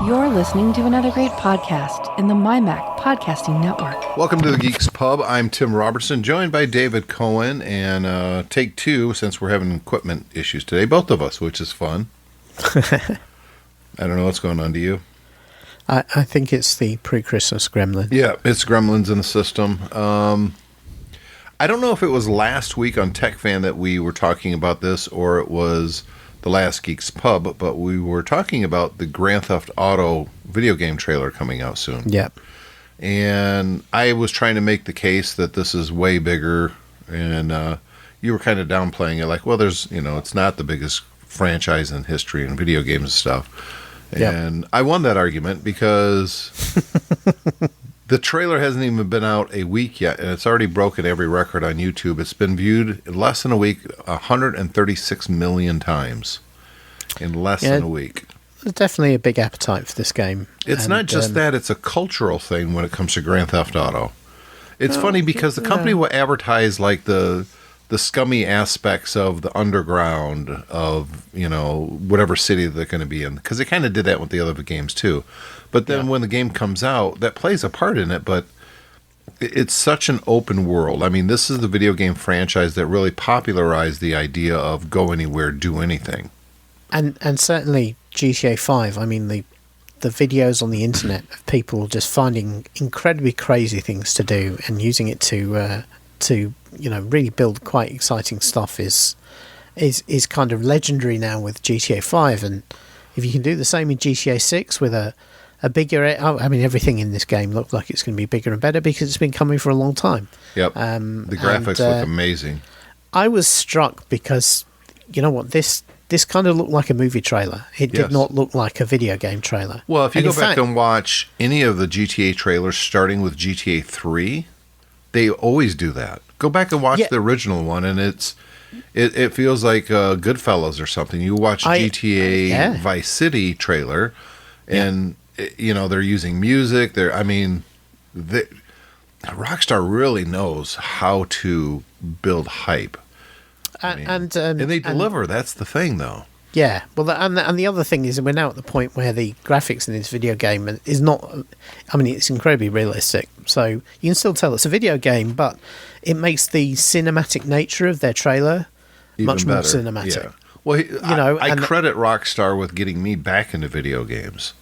You're listening to another great podcast in the MyMac Podcasting Network. Welcome to the GeeksPub. I'm Tim Robertson, joined by David Cohen, and take two, since we're having equipment issues today, both of us, which is fun. I don't know what's going on to you. I think it's the pre-Christmas gremlin. Yeah, it's gremlins in the system. I don't know if it was last week on TechFan that we were talking about this, or it was the last GeeksPub, but we were talking about the Grand Theft Auto video game trailer coming out soon. Yep. And I was trying to make the case that this is way bigger, and you were kind of downplaying it, like, well, it's not the biggest franchise in history in video games and stuff. And I won that argument because the trailer hasn't even been out a week yet, and it's already broken every record on YouTube. It's been viewed in less than a week 136 million times in less than a week. There's definitely a big appetite for this game. It's not just that, it's a cultural thing when it comes to Grand Theft Auto. It's funny because the company will advertise like the scummy aspects of the underground of, whatever city they're going to be in. Because they kind of did that with the other games too. But then when the game comes out, that plays a part in it, but it's such an open world. I mean, this is the video game franchise that really popularized the idea of go anywhere, do anything. And certainly GTA 5, I mean, the videos on the internet of people just finding incredibly crazy things to do and using it to really build quite exciting stuff is kind of legendary now with GTA 5. And if you can do the same in GTA 6 with a bigger, I mean, everything in this game looked like it's going to be bigger and better because it's been coming for a long time. Yep. The graphics look amazing. I was struck because, you know what, this kind of looked like a movie trailer. It did not look like a video game trailer. Well, if you go back and watch any of the GTA trailers starting with GTA 3, they always do that. Go back and watch the original one, and it feels like Goodfellas or something. You watch GTA Vice City trailer, and they're using music. Rockstar really knows how to build hype. And they deliver. That's the thing, though. Yeah, well, and the other thing is we're now at the point where the graphics in this video game is not. I mean, it's incredibly realistic. So you can still tell it's a video game, but it makes the cinematic nature of their trailer even much better. More cinematic. Yeah. Well, I credit Rockstar with getting me back into video games.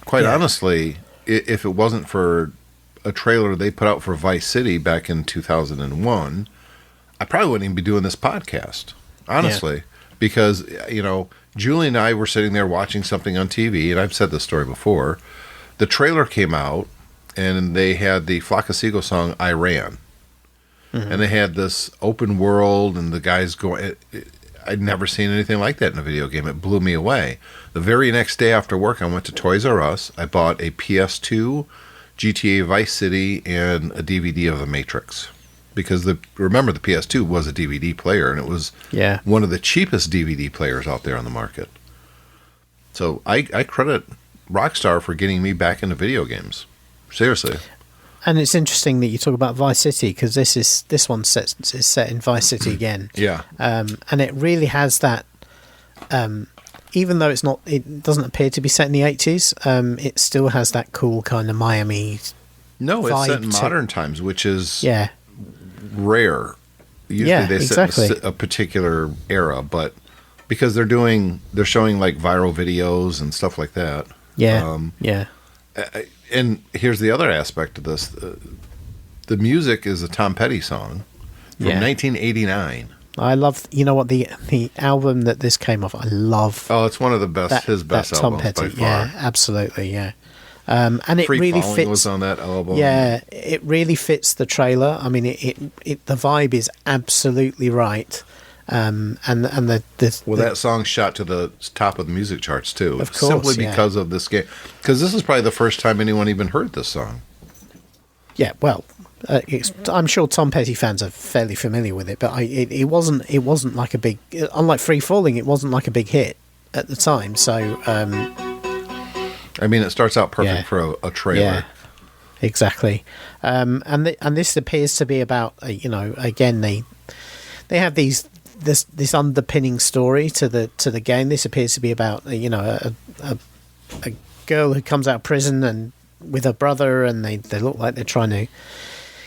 Quite honestly, if it wasn't for a trailer they put out for Vice City back in 2001, I probably wouldn't even be doing this podcast, honestly. Because, Julie and I were sitting there watching something on TV, and I've said this story before. The trailer came out, and they had the Flock of Seagulls song, I Ran. Mm-hmm. And they had this open world, and the guys going... I'd never seen anything like that in a video game. It blew me away. The very next day after work, I went to Toys R Us. I bought a PS2, GTA Vice City, and a DVD of The Matrix. Because remember, the PS2 was a DVD player, and it was one of the cheapest DVD players out there on the market. So I credit Rockstar for getting me back into video games. Seriously. And it's interesting that you talk about Vice City because this one is set in Vice City again. Yeah. And it really has that. Even though it doesn't appear to be set in the 80s. It still has that cool kind of Miami. No, it's set in modern times, which is rare. Usually they set in a particular era, but because they're showing like viral videos and stuff like that. And here's the other aspect of this: the music is a Tom Petty song from 1989. I love, the album that this came off. I love. Oh, it's one of the best. His best albums Tom Petty, by far. Yeah, absolutely, yeah. And it Free really Falling fits. Was on that album. Yeah, it really fits the trailer. I mean, the vibe is absolutely right. That song shot to the top of the music charts too. Of course, simply because of this game. Because this is probably the first time anyone even heard this song. Yeah, well, I'm sure Tom Petty fans are fairly familiar with it, but it wasn't like a big. Unlike Free Falling, it wasn't like a big hit at the time. So. I mean, it starts out perfect for a trailer. Yeah, exactly. And this appears to be about, again, they have this underpinning story to the game. This appears to be about, a a girl who comes out of prison and with her brother, and they look like they're trying to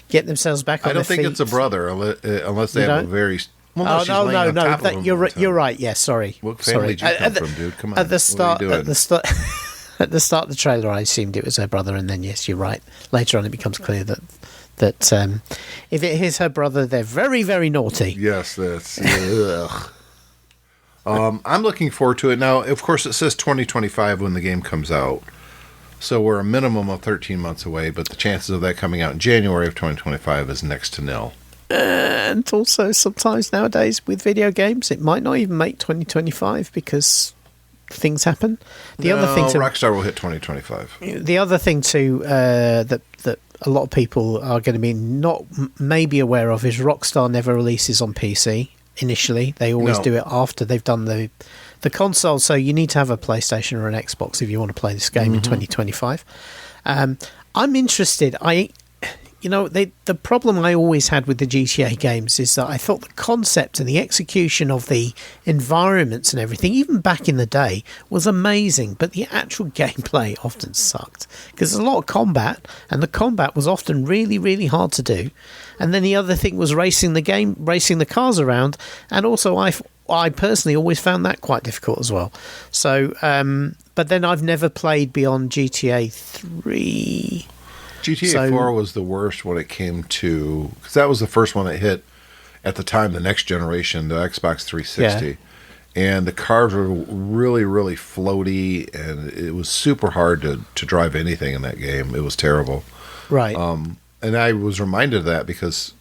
get themselves back on their feet. I don't think it's a brother unless they have a very... Well, no, she's laying on top of him you're right. Yeah, sorry. What family did you come from, dude? Come on. At the start, at the start of the trailer, I assumed it was her brother, and then yes, you're right. Later on, it becomes clear that if it is her brother, they're very, very naughty. Yes, that's... I'm looking forward to it. Now, of course, it says 2025 when the game comes out. So we're a minimum of 13 months away, but the chances of that coming out in January of 2025 is next to nil. And also, sometimes nowadays with video games, it might not even make 2025 because things happen. Rockstar will hit 2025. The other thing too that a lot of people are going to be not maybe aware of is Rockstar never releases on PC initially. They always do it after they've done the console. So you need to have a PlayStation or an Xbox if you want to play this game in 2025. I'm interested. The problem I always had with the GTA games is that I thought the concept and the execution of the environments and everything, even back in the day, was amazing, but the actual gameplay often sucked because there's a lot of combat, and the combat was often really, really hard to do. And then the other thing was racing the cars around, and also I personally always found that quite difficult as well. So, but then I've never played beyond GTA 3. GTA 4 was the worst when it came to... Because that was the first one that hit, at the time, the next generation, the Xbox 360. Yeah. And the cars were really, really floaty, and it was super hard to drive anything in that game. It was terrible. Right. And I was reminded of that because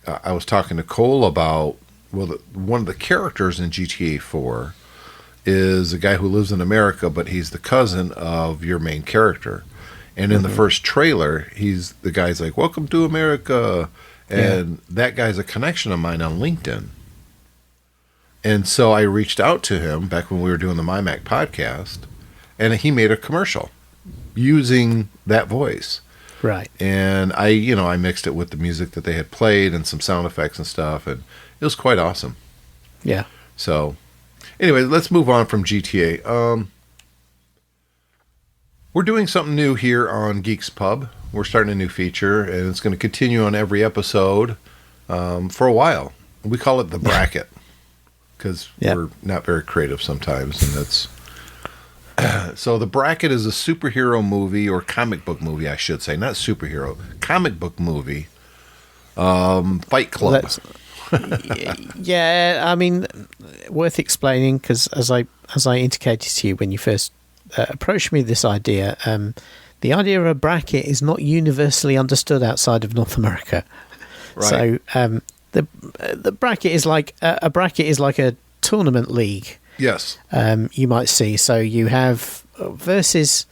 I was talking to Cole about... one of the characters in GTA 4 is a guy who lives in America, but he's the cousin of your main character. And in the first trailer, the guy's like, "Welcome to America." And that guy's a connection of mine on LinkedIn. And so I reached out to him back when we were doing the MyMac podcast, and he made a commercial using that voice. Right. And I mixed it with the music that they had played and some sound effects and stuff, and it was quite awesome. Yeah. So anyway, let's move on from GTA. We're doing something new here on GeeksPub. We're starting a new feature, and it's going to continue on every episode for a while. We call it the bracket because we're not very creative sometimes, and that's... So the bracket is a superhero movie, or comic book movie, I should say. Not superhero. Comic book movie. Fight Club. Yeah, I mean, worth explaining, because as I indicated to you when you first approached me this idea, the idea of a bracket is not universally understood outside of North America. Right. So the bracket is like a tournament league. Yes. You might see. So you have versus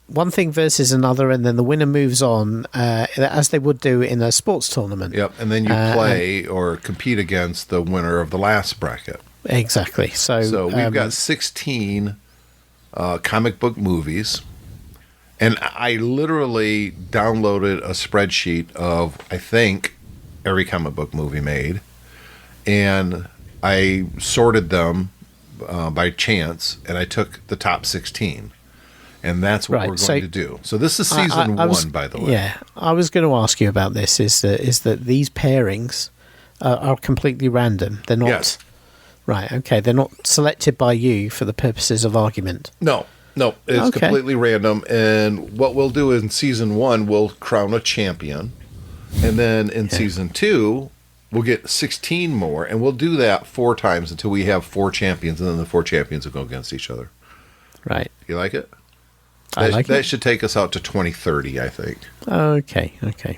one thing versus another, and then the winner moves on as they would do in a sports tournament. Yep. And then you play or compete against the winner of the last bracket. Exactly. So we've got 16 comic book movies, and I literally downloaded a spreadsheet of, I think, every comic book movie made, and I sorted them by chance, and I took the top 16, and that's what we're going to do. So this is season 1, by the way. Yeah, I was going to ask you about this. Is that these pairings are completely random? They're not. Yes. Right, okay. They're not selected by you for the purposes of argument. No. It's completely random. And what we'll do is in season 1, we'll crown a champion. And then in season 2, we'll get 16 more. And we'll do that 4 times until we have 4 champions. And then the 4 champions will go against each other. Right. You like it? I like it. That should take us out to 2030, I think. Okay.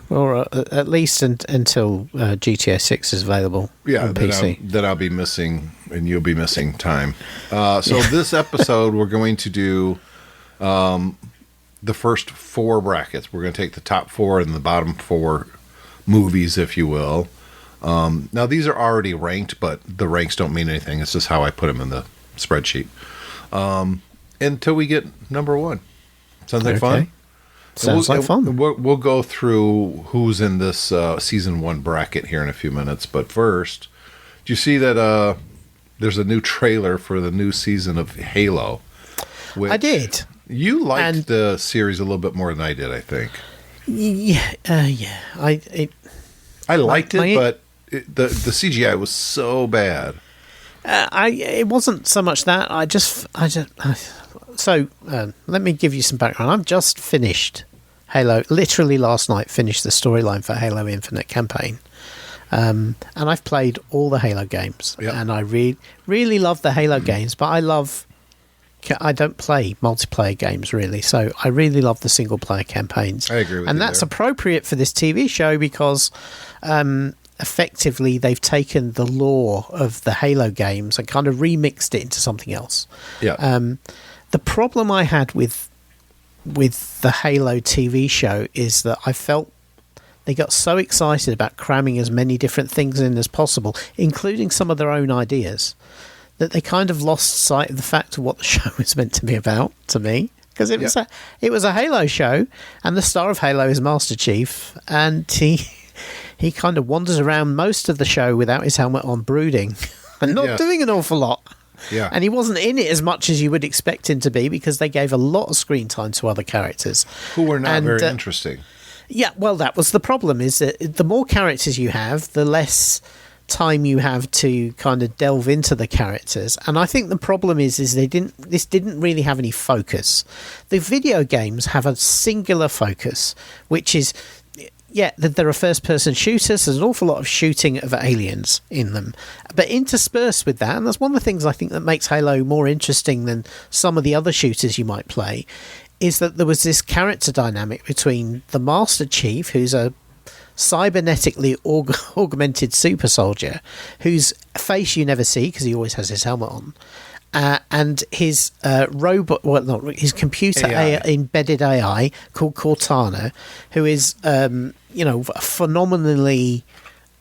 Well, at least until GTA 6 is available on PC. Then I'll be missing, and you'll be missing time. So this episode, we're going to do the first 4 brackets. We're going to take the top 4 and the bottom 4 movies, if you will. Now, these are already ranked, but the ranks don't mean anything. It's just how I put them in the spreadsheet. Until we get number 1. Sounds like fun? Sounds like fun. We'll go through who's in this season 1 bracket here in a few minutes. But first, do you see that there's a new trailer for the new season of Halo? Which I did. You liked the series a little bit more than I did, I think. Yeah. I liked it, but the CGI was so bad. It wasn't so much that. So let me give you some background. I've just finished Halo. Literally last night, finished the storyline for Halo Infinite campaign. And I've played all the Halo games, and I really love the Halo games. But I don't play multiplayer games really, so I really love the single player campaigns. I agree with you. And that's appropriate for this TV show because effectively they've taken the lore of the Halo games and kind of remixed it into something else. Yeah. The problem I had with the Halo TV show is that I felt they got so excited about cramming as many different things in as possible, including some of their own ideas, that they kind of lost sight of the fact of what the show was meant to be about, to me. Because it was a Halo show, and the star of Halo is Master Chief, and he kind of wanders around most of the show without his helmet on, brooding, and not doing an awful lot. Yeah. And he wasn't in it as much as you would expect him to be, because they gave a lot of screen time to other characters. Who were not very interesting. Yeah, well, that was the problem, is that the more characters you have, the less time you have to kind of delve into the characters. And I think the problem is this didn't really have any focus. The video games have a singular focus, which is that there are first-person shooters. There's an awful lot of shooting of aliens in them. But interspersed with that, and that's one of the things I think that makes Halo more interesting than some of the other shooters you might play, is that there was this character dynamic between the Master Chief, who's a cybernetically augmented super soldier, whose face you never see because he always has his helmet on, and his his computer embedded AI called Cortana, who is a phenomenally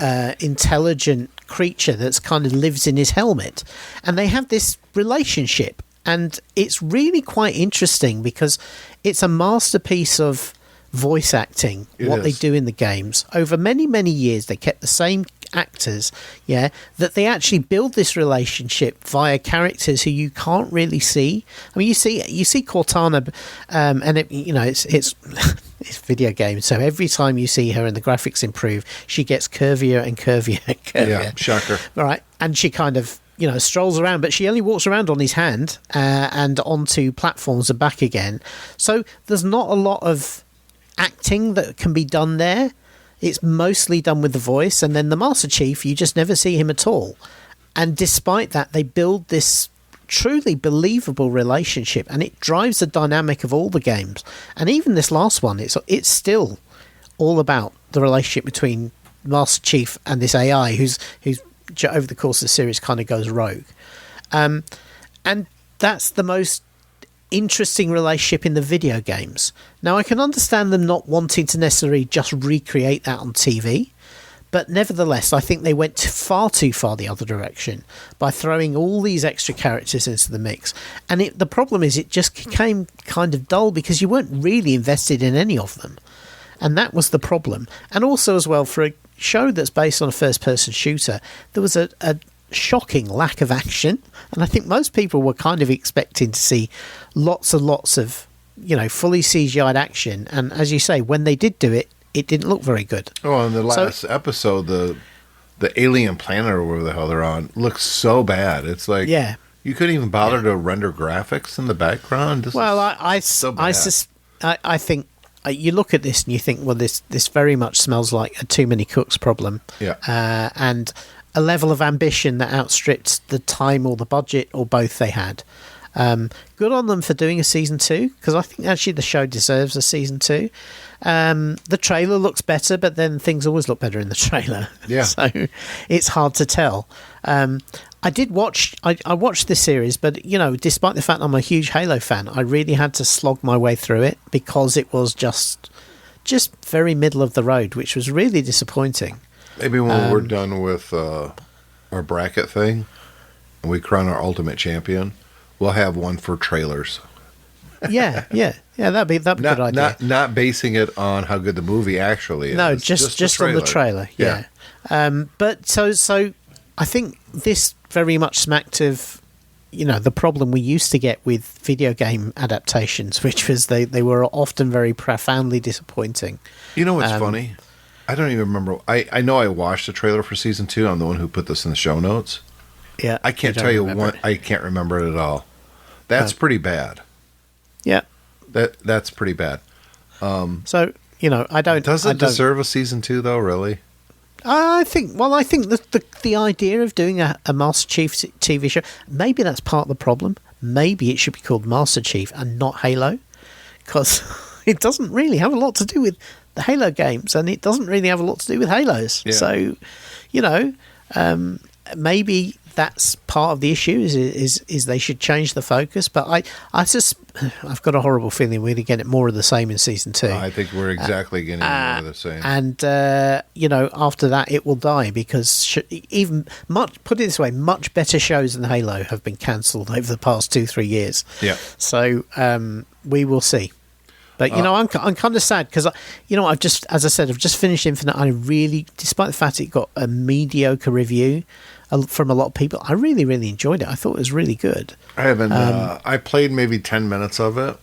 intelligent creature that's kind of lives in his helmet, and they have this relationship, and it's really quite interesting because it's a masterpiece of voice acting. They do in the games over many years. They kept the same actors, that they actually build this relationship via characters who you can't really see. I mean, you see Cortana, and it's video games, so every time you see her and the graphics improve, she gets curvier and curvier and curvier. Yeah, shocker. Right, and she kind of strolls around, but she only walks around on his hand and onto platforms and back again. So there's not a lot of acting that can be done there. It's mostly done with the voice, and then the Master Chief, you just never see him at all. And despite that, they build this truly believable relationship, and it drives the dynamic of all the games. And even this last one, it's still all about the relationship between Master Chief and this AI who's over the course of the series kind of goes rogue. And that's the most interesting relationship in the video games. Now, I can understand them not wanting to necessarily just recreate that on TV, but nevertheless, I think they went far too far the other direction by throwing all these extra characters into the mix. And the problem is it just became kind of dull because you weren't really invested in any of them. And that was the problem. And also as well, for a show that's based on a first-person shooter, there was a shocking lack of action, and I think most people were kind of expecting to see lots and lots of fully CGI'd action, and as you say, when they did do it, it didn't look very good. Oh, in the last episode, the alien planet or whatever the hell they're on looks so bad. It's like you couldn't even bother to render graphics in the background. I think you look at this and you think, well, this very much smells like a too many cooks problem. And a level of ambition that outstripped the time or the budget or both they had. Good on them for doing a season 2, because I think actually the show deserves a season 2. The trailer looks better, but then things always look better in the trailer. Yeah. So it's hard to tell. I watched this series, but despite the fact I'm a huge Halo fan, I really had to slog my way through it because it was just very middle of the road, which was really disappointing. Maybe when we're done with our bracket thing and we crown our ultimate champion, we'll have one for trailers. Yeah, that'd be a good idea. Not basing it on how good the movie actually is. No, just on the trailer. Yeah. But so I think this very much smacked of the problem we used to get with video game adaptations, which was they were often very profoundly disappointing. You know what's funny? I don't even remember. I know I watched the trailer for season 2. I'm the one who put this in the show notes. Yeah, I can't tell you what. I can't remember it at all. That's pretty bad. Yeah, that's pretty bad. So I don't. Does it deserve a season 2 though? Really? I think the idea of doing a Master Chief TV show, maybe that's part of the problem. Maybe it should be called Master Chief and not Halo, because it doesn't really have a lot to do with the Halo games, and it doesn't really have a lot to do with Halos. Yeah. So, maybe that's part of the issue. Is they should change the focus. But I've got a horrible feeling we're going to get more of the same in season 2. I think we're exactly getting more of the same. And after that, it will die because put it this way, much better shows than Halo have been cancelled over the past 2-3 years. Yeah. So we will see. But I'm kind of sad because I've just finished Infinite. I really, despite the fact it got a mediocre review from a lot of people, I really, really enjoyed it. I thought it was really good. I haven't. I played maybe 10 minutes of it.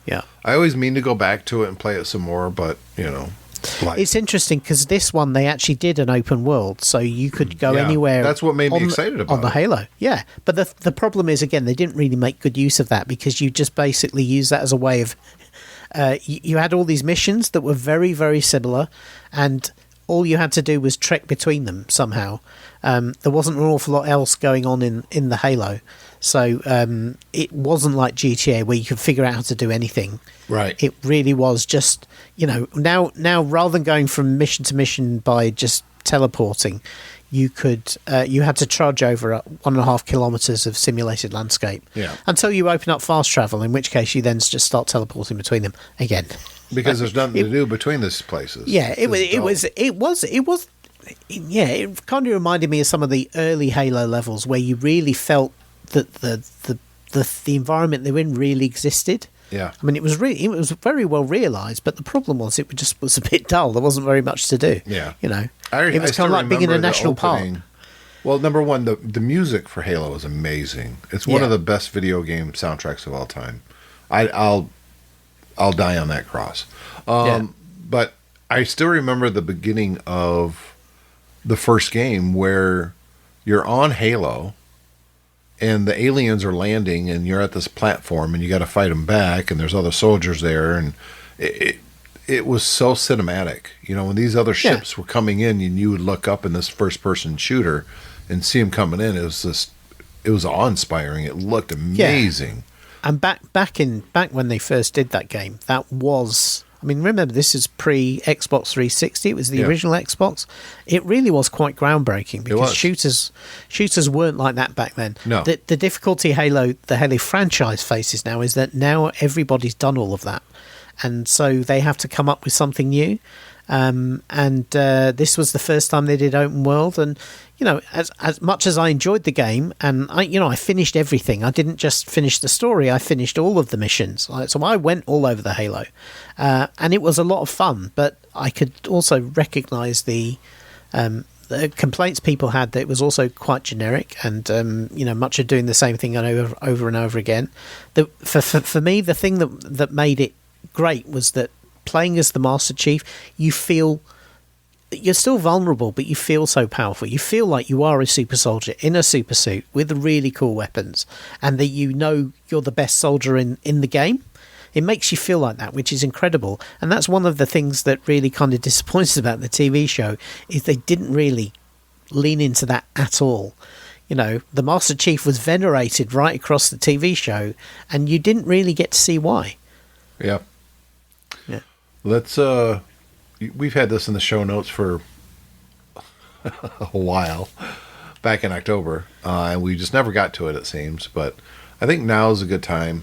Yeah. I always mean to go back to it and play it some more, but it's interesting because this one they actually did an open world, so you could go anywhere. That's what made me excited about on the it. Halo. Yeah, but the problem is again they didn't really make good use of that because you just basically use that as a way of. You had all these missions that were very, very similar, and all you had to do was trek between them somehow. There wasn't an awful lot else going on in the Halo, so it wasn't like GTA where you could figure out how to do anything. Right. It really was just now rather than going from mission to mission by just teleporting, you had to trudge over 1.5 kilometers of simulated landscape until you open up fast travel, in which case you then just start teleporting between them again because there's nothing to do between these places. It kind of reminded me of some of the early Halo levels where you really felt that the environment they were in really existed. Yeah, I mean it was very well realised, but the problem was it just was a bit dull. There wasn't very much to do. Yeah, it was kind of like being in a national park. Well, number one, the music for Halo is amazing. It's one of the best video game soundtracks of all time. I'll die on that cross. But I still remember the beginning of the first game where you're on Halo and the aliens are landing and you're at this platform and you got to fight them back and there's other soldiers there, and it was so cinematic. When these other ships were coming in and you would look up in this first person shooter and see them coming in, it was awe-inspiring. It looked amazing. And back when they first did that game, that was, I mean, remember this is pre-Xbox 360. It was the original Xbox. It really was quite groundbreaking because shooters weren't like that back then. No. The difficulty the Halo franchise faces now is that now everybody's done all of that, and so they have to come up with something new. This was the first time they did open world, and as much as I enjoyed the game, and I finished everything. I didn't just finish the story; I finished all of the missions. So I went all over the Halo, and it was a lot of fun. But I could also recognise the complaints people had that it was also quite generic, and much of doing the same thing over and over again. For me, the thing that made it great was that playing as the Master Chief, you feel you're still vulnerable, but you feel so powerful. You feel like you are a super soldier in a super suit with really cool weapons, and that you're the best soldier in the game. It makes you feel like that, which is incredible. And that's one of the things that really kind of disappoints about the TV show, is they didn't really lean into that at all. The Master Chief was venerated right across the TV show, and you didn't really get to see why. Yeah. Let's we've had this in the show notes for a while, back in October, and we just never got to it seems, but I think now is a good time.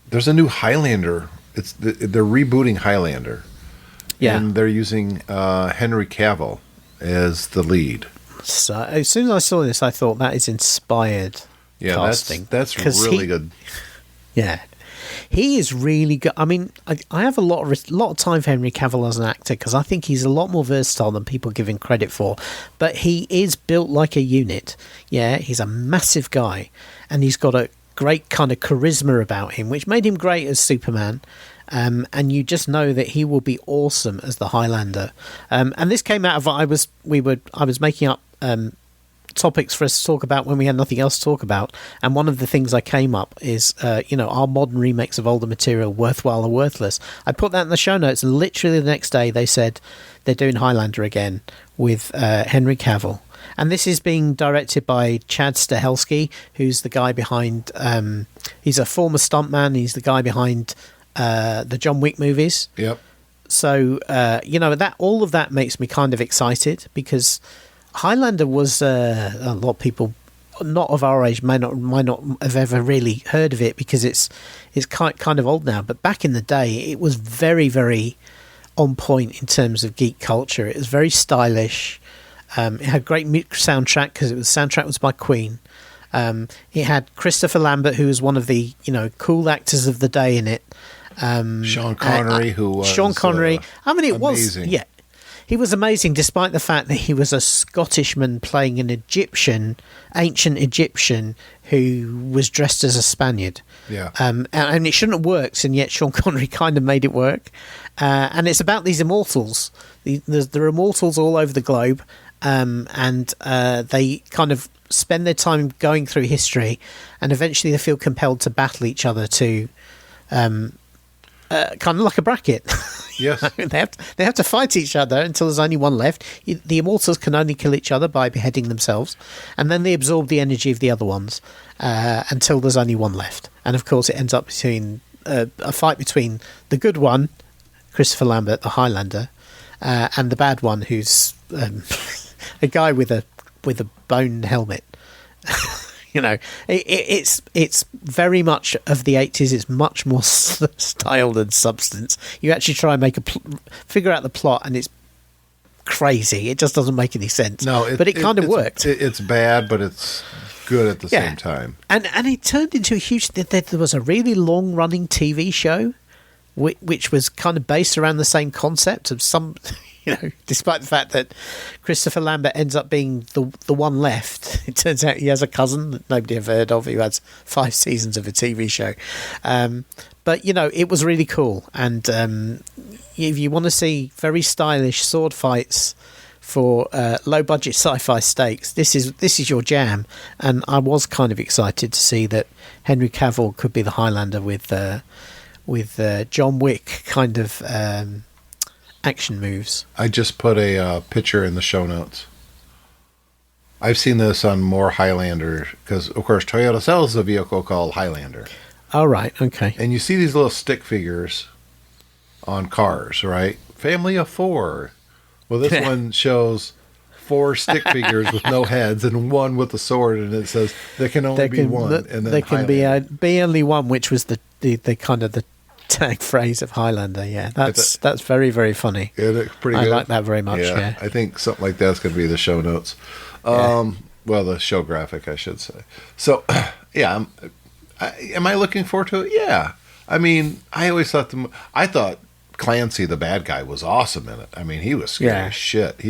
There's a new Highlander. They're rebooting Highlander. Yeah. And they're using Henry Cavill as the lead. So as soon as I saw this, I thought that is inspired casting. That's really good. Yeah. He is really good. I mean, I have a lot of time for Henry Cavill as an actor because I think he's a lot more versatile than people give him credit for. But he is built like a unit. Yeah, he's a massive guy, and he's got a great kind of charisma about him, which made him great as Superman. And you just know that he will be awesome as the Highlander. And this came out of I was making up topics for us to talk about when we had nothing else to talk about, and one of the things I came up is are modern remakes of older material worthwhile or worthless. I put that in the show notes, and literally the next day they said they're doing Highlander again with Henry Cavill, and this is being directed by Chad Stahelski, who's the guy behind he's a former stuntman, he's the guy behind the John Wick movies. Yep. So that all of that makes me kind of excited, because Highlander was a lot of people not of our age might not have ever really heard of it, because it's kind of old now. But back in the day, it was very, very on point in terms of geek culture. It was very stylish. It had great soundtrack, because soundtrack was by Queen. It had Christopher Lambert, who was one of the cool actors of the day in it. Sean Connery, who was Sean Connery. I mean, it amazing. was he was amazing, despite the fact that he was a Scottishman playing an ancient Egyptian who was dressed as a Spaniard. Yeah. And it shouldn't have worked, and yet Sean Connery kind of made it work. And it's about these immortals. There are immortals all over the globe, and they kind of spend their time going through history, and eventually they feel compelled to battle each other to kind of like a bracket. Yes. They have to fight each other until there's only one left. The immortals can only kill each other by beheading themselves, and then they absorb the energy of the other ones until there's only one left. And of course, it ends up between a fight between the good one, Christopher Lambert, the Highlander, and the bad one, who's a guy with a bone helmet. It's very much of the 80s. It's much more style than substance. You actually try and figure out the plot, and it's crazy. It just doesn't make any sense. No, but it kind of worked. It's bad, but it's good at the same time. And it turned into a huge. There was a really long running TV show, which was kind of based around the same concept of some. Despite the fact that Christopher Lambert ends up being the one left, it turns out he has a cousin that nobody ever heard of who has 5 seasons of a TV show. But it was really cool. And if you want to see very stylish sword fights for low budget sci-fi stakes, this is your jam. And I was kind of excited to see that Henry Cavill could be the Highlander with John Wick kind of action moves. I just put a picture in the show notes. I've seen this on more Highlander, because of course Toyota sells a vehicle called Highlander. Oh, right, okay. And you see these little stick figures on cars, right? Family of 4. Well, this one shows 4 stick figures with no heads and one with a sword, and it says there can only be one. And then there can be only one, which was the kind of the tag phrase of Highlander. Yeah, that's very, very funny. Yeah, it's pretty good. I like that very much. Yeah. I think something like that's going to be the show notes. Well, the show graphic, I should say. So, yeah, am I looking forward to it? Yeah. I mean, I always thought Clancy, the bad guy, was awesome in it. I mean, he was scary as shit.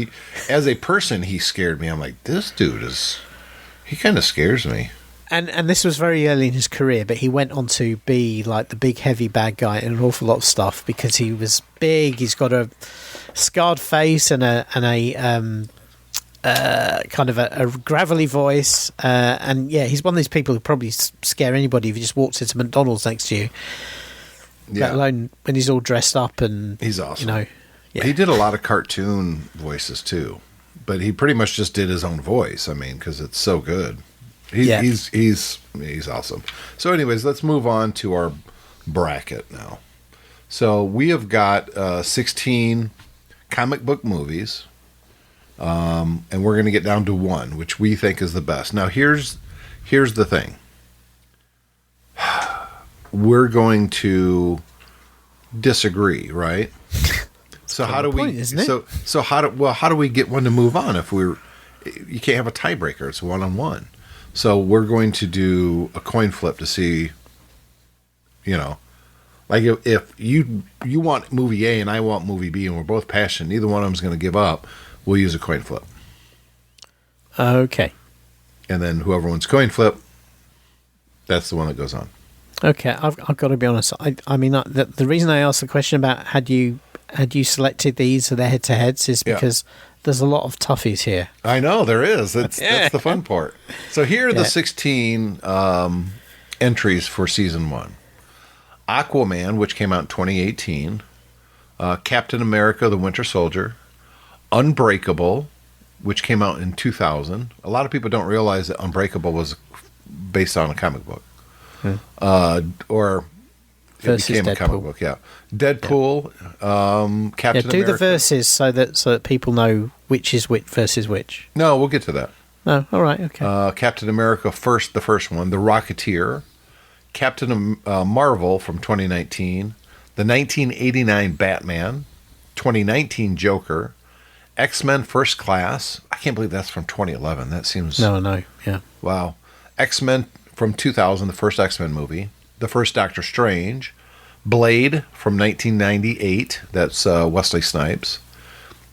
As a person, he scared me. I'm like, this dude he kind of scares me. And this was very early in his career, but he went on to be like the big heavy bad guy in an awful lot of stuff, because he was big. He's got a scarred face and a kind of a gravelly voice, and he's one of these people who probably scare anybody if he just walks into McDonald's next to you. Yeah. Let alone when he's all dressed up, and he's awesome. He did a lot of cartoon voices too, but he pretty much just did his own voice. I mean, because it's so good. He's awesome. So anyways, let's move on to our bracket now. So we have got 16 comic book movies, and we're going to get down to 1, which we think is the best. Now here's the thing. We're going to disagree, right? So how do we? So how do we get one to move on if you can't have a tiebreaker? It's 1-on-1. So we're going to do a coin flip to see You know, like if you want movie A and I want movie B and we're both passionate, neither one of them is going to give up. We'll use a coin flip. Okay. And then whoever wins coin flip, that's the one that goes on. Okay, I've got to be honest. I mean, the reason I asked the question about had you selected these for the head-to-heads is because there's a lot of toughies here. I know, there is. That's the fun part. So here are the 16 entries for Season 1. Aquaman, which came out in 2018. Captain America, the Winter Soldier. Unbreakable, which came out in 2000. A lot of people don't realize that Unbreakable was based on a comic book. Or it became a comic book, Deadpool, Captain America. Do the verses so that people know which is which versus which. No, we'll get to that. Oh, all right, okay. Captain America the first one, The Rocketeer, Captain Marvel from 2019, the 1989 Batman, 2019 Joker, X-Men First Class. I can't believe that's from 2011. That seems... No, yeah. Wow. X-Men from 2000, the first X-Men movie. The first Doctor Strange. Blade from 1998. That's Wesley Snipes.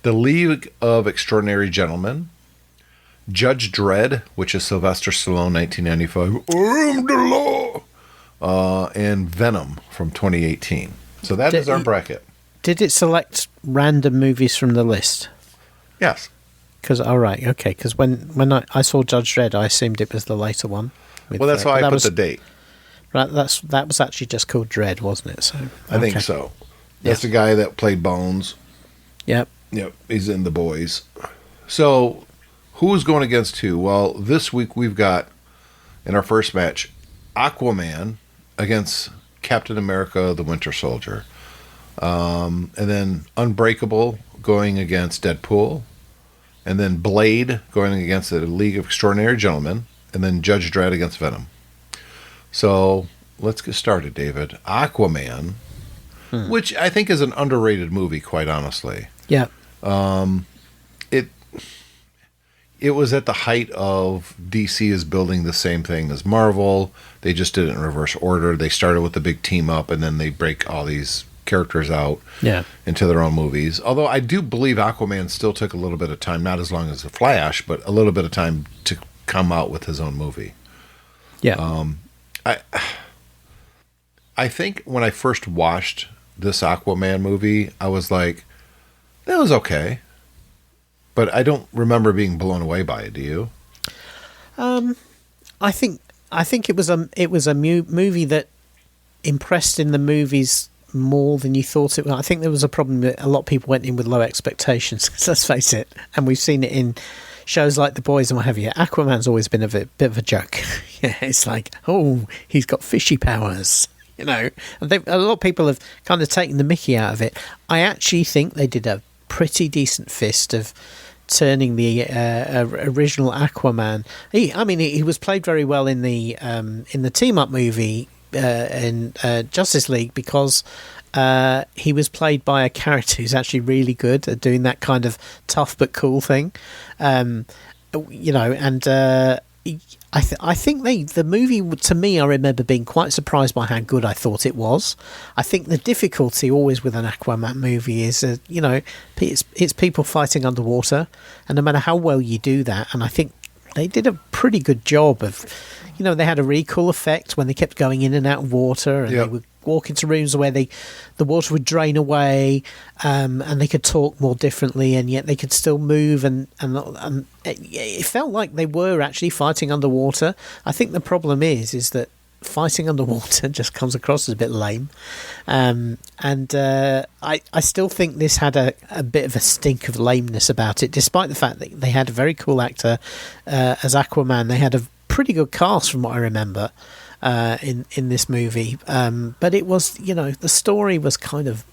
The League of Extraordinary Gentlemen. Judge Dredd, which is Sylvester Stallone, 1995. I am the law. And Venom from 2018. So that is our bracket. Did it select random movies from the list? Yes. Because when I saw Judge Dredd, I assumed it was the later one. Well, that's why I put the date. Right, that was actually just called Dredd, wasn't it? So I think so. That's the guy that played Bones. Yep. He's in The Boys. So, who's going against who? Well, this week we've got, in our first match, Aquaman against Captain America, the Winter Soldier. And then Unbreakable going against Deadpool. And then Blade going against the League of Extraordinary Gentlemen. And then Judge Dredd against Venom. So, let's get started, David. Aquaman, which I think is an underrated movie, quite honestly. Yeah. It was at the height of DC is building the same thing as Marvel. They just did it in reverse order. They started with the big team up, and then they break all these characters out into their own movies. Although I do believe Aquaman still took a little bit of time, not as long as The Flash, but a little bit of time to come out with his own movie. Yeah. I think when I first watched this Aquaman movie, I was like, that was okay. But I don't remember being blown away by it. Do you? I think it was a movie that impressed in the movies more than you thought it would. I think there was a problem that a lot of people went in with low expectations. Let's face it, and we've seen it in shows like The Boys and what have you. Aquaman's always been a bit of a joke. It's like, oh, he's got fishy powers, you know. And a lot of people have kind of taken the mickey out of it. I actually think they did a pretty decent fist of turning the original Aquaman. He was played very well in the team up movie in Justice League because he was played by a character who's actually really good at doing that kind of tough but cool thing. I think the movie, to me, I remember being quite surprised by how good I thought it was. I think the difficulty always with an Aquaman movie is, it's people fighting underwater, and no matter how well you do that, and I think they did a pretty good job of, they had a really cool effect when they kept going in and out of water, and they would walk into rooms where the water would drain away, and they could talk more differently, and yet they could still move, and it felt like they were actually fighting underwater. I think the problem is that fighting underwater just comes across as a bit lame, and I still think this had a bit of a stink of lameness about it, despite the fact that they had a very cool actor as Aquaman. They had a pretty good cast from what I remember in this movie, but it was, the story was kind of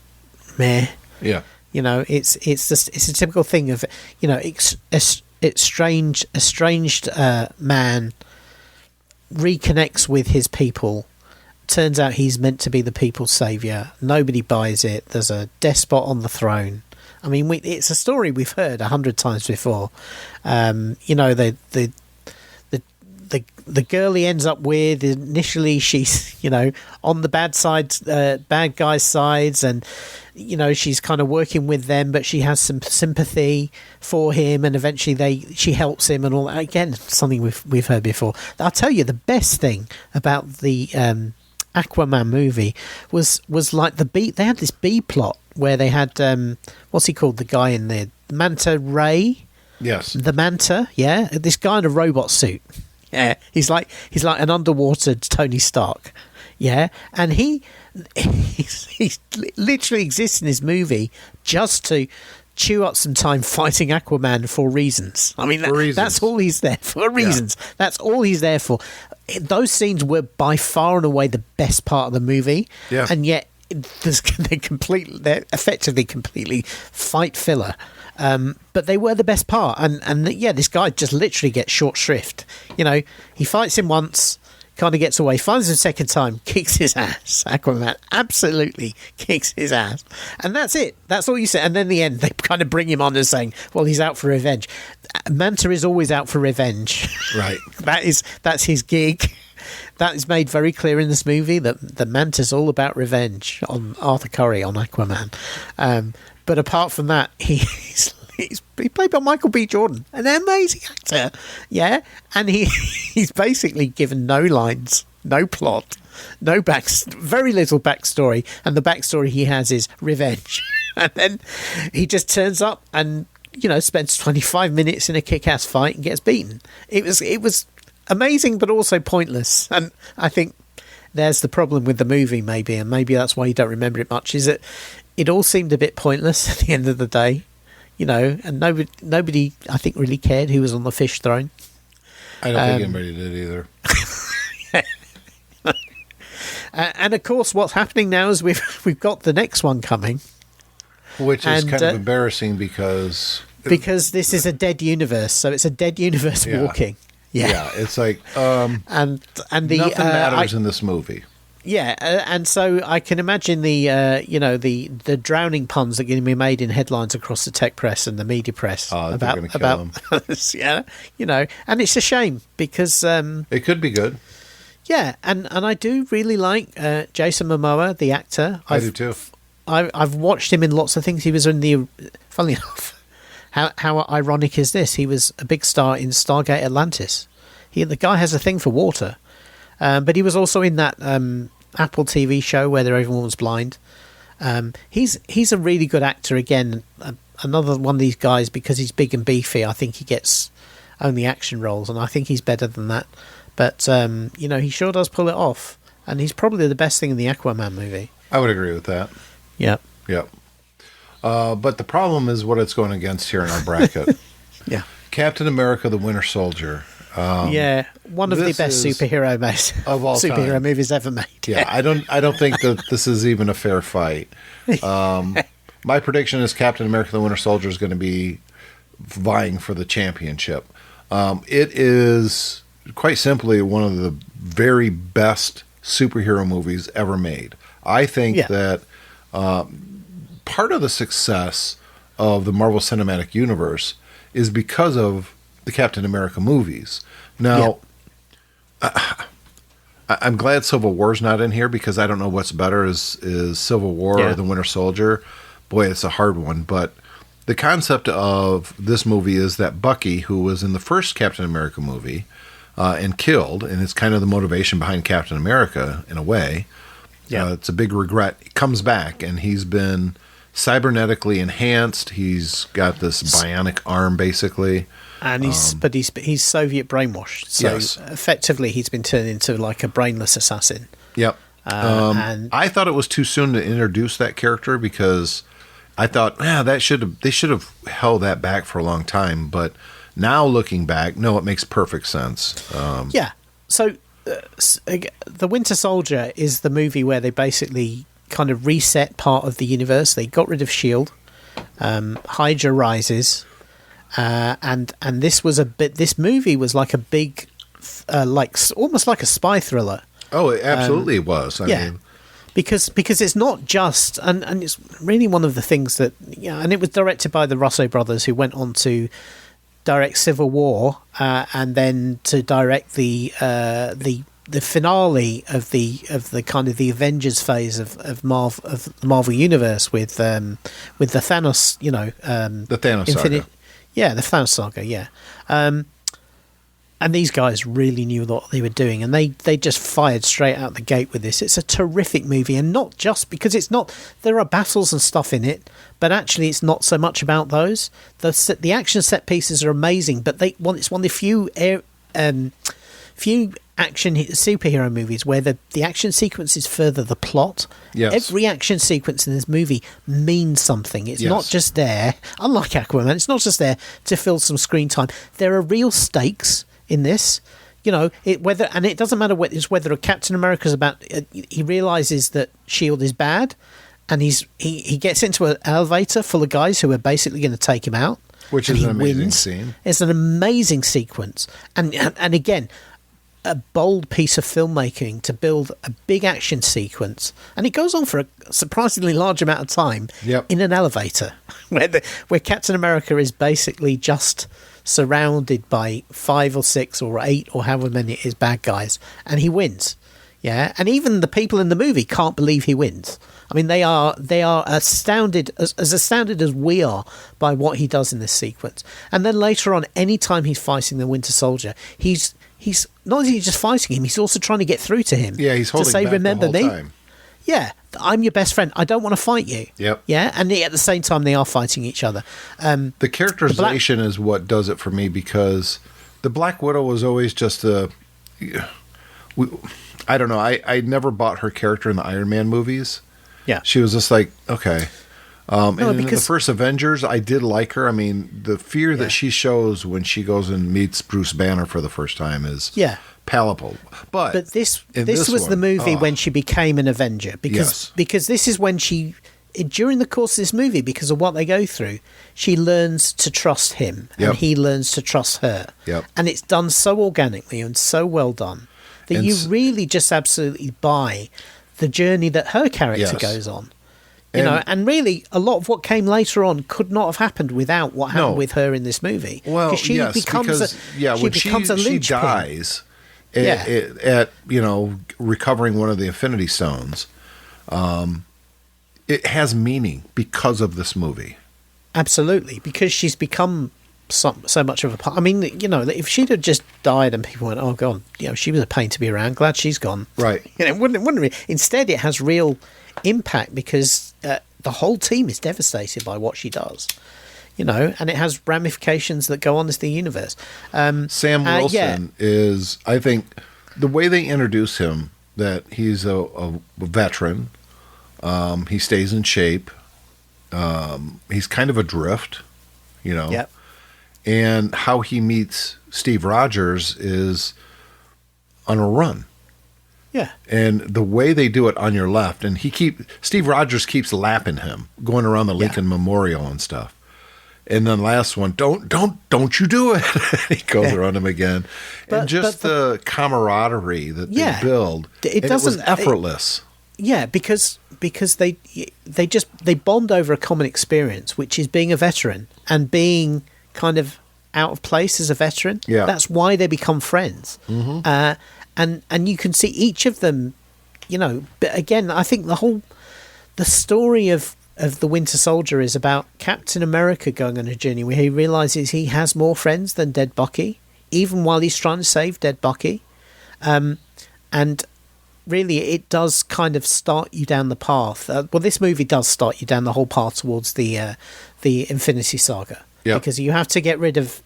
meh. It's a typical thing of, estranged man reconnects with his people. Turns out he's meant to be the people's savior. Nobody buys it. There's a despot on the throne. I mean, it's a story we've the girl he ends up with, initially she's, on the bad guys' sides, and she's kind of working with them, but she has some sympathy for him, and eventually she helps him and all that. Again, something we've heard before. I'll tell you, the best thing about the Aquaman movie was like they had this B plot where they had what's he called, the guy in there, Manta Ray. Yes, the Manta. Yeah, this guy in a robot suit. Yeah, he's like an underwater Tony Stark. Yeah, and he literally exists in this movie just to chew up some time fighting Aquaman for reasons. I mean, that's all he's there for. Reasons. Yeah. That's all he's there for. Those scenes were by far and away the best part of the movie. Yeah, and yet they're effectively completely fight filler. But they were the best part, and this guy just literally gets short shrift. He fights him once, kind of gets away, finds him a second time, kicks his ass. Aquaman absolutely kicks his ass, and that's it. That's all you say. And then in the end, they kind of bring him on as saying, "Well, he's out for revenge." Manta is always out for revenge. Right. That's his gig. That is made very clear in this movie that the Manta's all about revenge on Arthur Curry, on Aquaman. But apart from that, he's played by Michael B. Jordan, an amazing actor. Yeah, and he's basically given no lines, no plot, very little backstory, and the backstory he has is revenge. And then he just turns up and spends 25 minutes in a kick-ass fight and gets beaten. It was amazing, but also pointless. And I think there's the problem with the movie, maybe, and maybe that's why you don't remember it much, is that it all seemed a bit pointless at the end of the day, and nobody, I think, really cared who was on the fish throne. I don't think anybody did either. And of course, what's happening now is we've got the next one coming, which is kind of embarrassing because this is a dead universe, so it's a dead universe walking. Yeah, it's like and the nothing matters in this movie. Yeah, and so I can imagine the drowning puns that are going to be made in headlines across the tech press and the media press about this. Yeah, and it's a shame because it could be good. Yeah, and I do really like Jason Momoa, the actor. I do too. I've watched him in lots of things. He was in the, funnily enough, how ironic is this? He was a big star in Stargate Atlantis. The guy has a thing for water, but he was also in that Apple TV show where everyone was blind. He's a really good actor. Again, another one of these guys, because he's big and beefy, I think he gets only action roles, and I think he's better than that. But he sure does pull it off, and he's probably the best thing in the Aquaman movie. I would agree with that. Yep. But the problem is what it's going against here in our bracket. Yeah. Captain America: The Winter Soldier. One of the best superhero movies ever made. Yeah, I don't think that this is even a fair fight. My prediction is Captain America: The Winter Soldier is going to be vying for the championship. It is quite simply one of the very best superhero movies ever made. I think that part of the success of the Marvel Cinematic Universe is because of the Captain America movies. Now, I'm glad Civil War's not in here because I don't know what's better, is Civil War or The Winter Soldier. Boy, it's a hard one. But the concept of this movie is that Bucky, who was in the first Captain America movie and killed, and it's kind of the motivation behind Captain America in a way. Yeah, it's a big regret. He comes back, and he's been cybernetically enhanced. He's got this bionic arm, basically. And he's Soviet brainwashed. So effectively, he's been turned into like a brainless assassin. Yep. And I thought it was too soon to introduce that character because I thought, they should have held that back for a long time. But now looking back, no, it makes perfect sense. So The Winter Soldier is the movie where they basically kind of reset part of the universe. They got rid of S.H.I.E.L.D. Hydra rises. And this was this movie was like a big, almost like a spy thriller. Oh, it absolutely was. I mean, because it's not just, and it's really one of the things that, and it was directed by the Russo brothers, who went on to direct Civil War, and then to direct the finale of the kind of the Avengers phase of the Marvel Universe with the Thanos, the Thanos saga. Yeah, the Thanos saga. Yeah. And these guys really knew what they were doing, and they just fired straight out the gate with this. It's a terrific movie, and not just because there are battles and stuff in it, but actually it's not so much about those. The action set pieces are amazing, but it's one of the few action superhero movies where the action sequences further the plot. Yes. Every action sequence in this movie means something. It's not just there, unlike Aquaman, it's not just there to fill some screen time. There are real stakes in this, it doesn't matter whether a Captain America's about. He realizes that S.H.I.E.L.D. is bad, and he gets into an elevator full of guys who are basically going to take him out, which is an amazing scene. It's an amazing sequence, and again, a bold piece of filmmaking to build a big action sequence, and it goes on for a surprisingly large amount of time in an elevator, where Captain America is basically just surrounded by 5 or 6 or 8 or however many it is bad guys, and he wins. Yeah, and even the people in the movie can't believe he wins. I mean, they are astounded, as astounded as we are by what he does in this sequence. And then later on, any time he's fighting the Winter Soldier, he's not only just fighting him, he's also trying to get through to him. Yeah, he's holding to say, back remember the whole me? time. Yeah, I'm your best friend. I don't want to fight you. Yep. Yeah, and at the same time, they are fighting each other. The characterization is what does it for me, because the Black Widow was always just I don't know. I never bought her character in the Iron Man movies. Yeah. She was just like, okay. And in the because- first Avengers, I did like her. I mean, the fear that she shows when she goes and meets Bruce Banner for the first time is palpable. But this was the movie when she became an Avenger, because this is when during the course of this movie, because of what they go through, she learns to trust him and he learns to trust her. Yep. And it's done so organically and so well done that you really just absolutely buy the journey that her character goes on. And really, a lot of what came later on could not have happened without what happened with her in this movie. Well, when she dies at recovering one of the Infinity Stones, it has meaning because of this movie. Absolutely, because she's become so much of a part. I mean, if she'd have just died and people went, "Oh God, she was a pain to be around. Glad she's gone." Right? Wouldn't it? Instead, it has real impact because the whole team is devastated by what she does. And it has ramifications that go on as the universe. Sam Wilson is, I think, the way they introduce him, that he's a veteran. He stays in shape. He's kind of adrift, Yep. And how he meets Steve Rogers is on a run. Yeah. And the way they do it on your left, and Steve Rogers keeps lapping him, going around the Lincoln Memorial and stuff. And then last one, don't you do it. He goes around him again. And just the camaraderie that they build, it was effortless. Because they bond over a common experience, which is being a veteran and being kind of out of place as a veteran. Yeah. That's why they become friends. Mm-hmm. And you can see each of them, but again, I think the story of the Winter Soldier is about Captain America going on a journey where he realizes he has more friends than dead Bucky, even while he's trying to save dead Bucky. And really, it does kind of start you down the path. This movie does start you down the whole path towards the Infinity Saga. Yep. Because you have to get rid of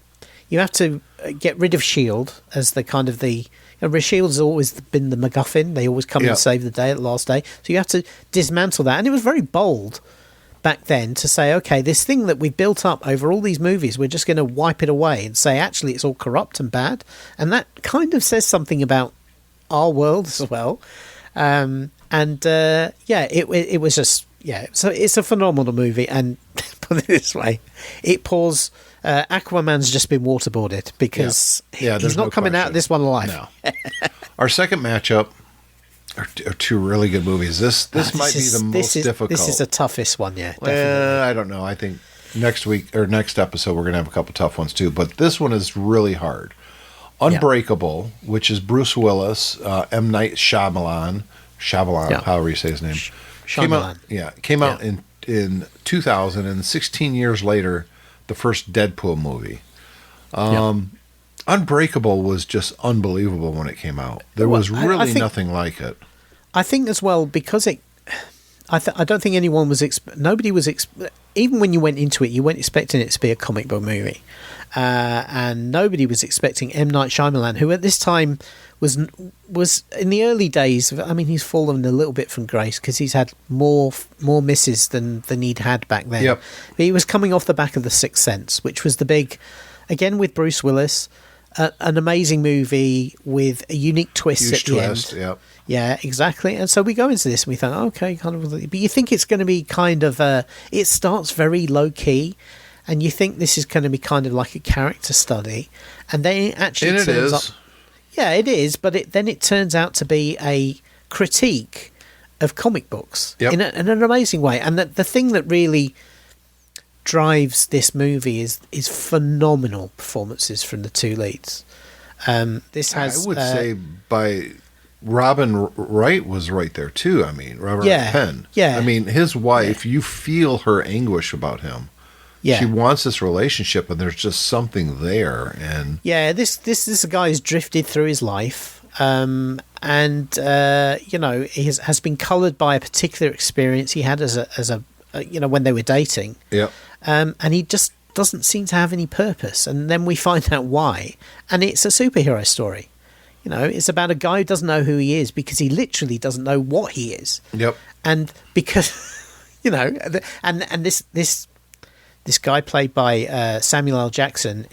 S.H.I.E.L.D. as the kind of the... S.H.I.E.L.D. has always been the MacGuffin. They always come and save the day at the last day. So you have to dismantle that. And it was very bold back then to say, okay, this thing that we've built up over all these movies, we're just going to wipe it away and say, actually, it's all corrupt and bad. And that kind of says something about our world as well. It was just... so it's a phenomenal movie, and put it this way, it pours... Aquaman's just been waterboarded because he's not coming out of this one alive. No. Our second matchup are two really good movies. This might be the most difficult. This is the toughest one, definitely. I don't know. I think next week or next episode, we're going to have a couple tough ones too. But this one is really hard. Unbreakable, which is Bruce Willis, M. Night Shyamalan, however you say his name, came out in 2000, and 16 years later, the first Deadpool movie. Unbreakable was just unbelievable when it came out. There was really nothing like it. I think as well, because I don't think anyone was nobody was even when you went into it, you weren't expecting it to be a comic book movie, and nobody was expecting M. Night Shyamalan, who at this time was in the early days. I mean, he's fallen a little bit from grace because he's had more misses than he'd had back then. Yep. But he was coming off the back of The Sixth Sense, which was the big, again with Bruce Willis, an amazing movie with a unique twist at the end. Yep. Yeah, exactly. And so we go into this and we think, okay, kind of, but you think it's going to be kind of it starts very low key, and you think this is going to be kind of like a character study, and then it actually turns up. Yeah, it is, but then it turns out to be a critique of comic books in an amazing way. And the thing that really drives this movie is phenomenal performances from the two leads. This has, I would say, by Robin Wright was right there too. I mean, Robert Penn. Yeah. I mean, his wife. You feel her anguish about him. Yeah. She wants this relationship, and there's just something there. And this is a guy who's drifted through his life, and he has been coloured by a particular experience he had as a when they were dating. Yeah. And he just doesn't seem to have any purpose, and then we find out why, and it's a superhero story. It's about a guy who doesn't know who he is because he literally doesn't know what he is. Yep. And because, and this guy played by Samuel L. Jackson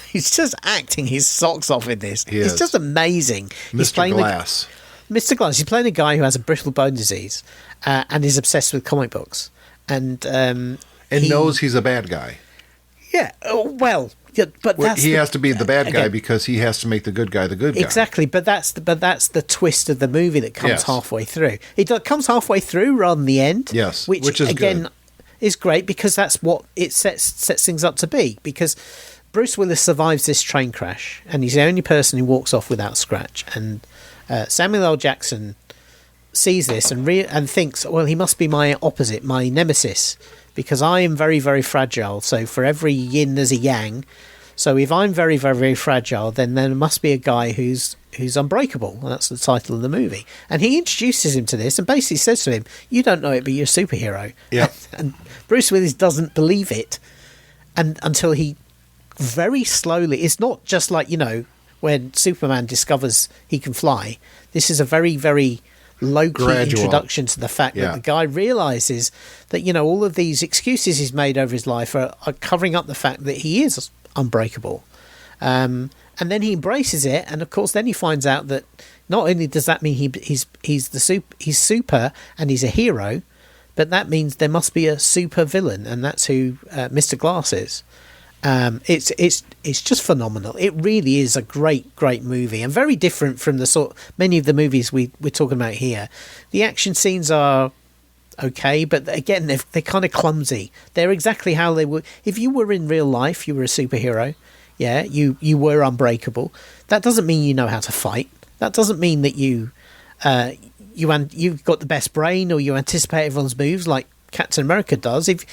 he's just acting his socks off in this. He's just amazing. He's playing Glass. Mr. Glass. He's playing a guy who has a brittle bone disease and is obsessed with comic books. And knows he's a bad guy. Yeah. Well, yeah, but he has to be the bad guy because he has to make the good guy the good guy. Exactly, but that's the twist of the movie that comes halfway through. It comes halfway through rather than the end. Yes, which is again good. Is great because that's what it sets things up to be. Because Bruce Willis survives this train crash, and he's the only person who walks off without a scratch. And Samuel L. Jackson sees this and thinks, well, he must be my opposite, my nemesis. Because I am very, very fragile. So for every yin, there's a yang. So if I'm very, very, very fragile, then there must be a guy who's unbreakable. And that's the title of the movie. And he introduces him to this and basically says to him, you don't know it, but you're a superhero. Yeah. And Bruce Willis doesn't believe it until he very slowly... It's not just like, when Superman discovers he can fly. This is a very, very... low-key introduction to the fact that the guy realises that, all of these excuses he's made over his life are covering up the fact that he is unbreakable. And then he embraces it, and of course then he finds out that not only does that mean he's super and he's a hero, but that means there must be a super villain, and that's who Mr. Glass is. It's just phenomenal. It really is a great movie, and very different from many of the movies we're talking about here. The action scenes are okay, but again they're kind of clumsy. They're exactly how they would if you were in real life. You were a superhero, you were unbreakable. That doesn't mean you know how to fight. That doesn't mean that you've got the best brain or you anticipate everyone's moves like Captain America does. If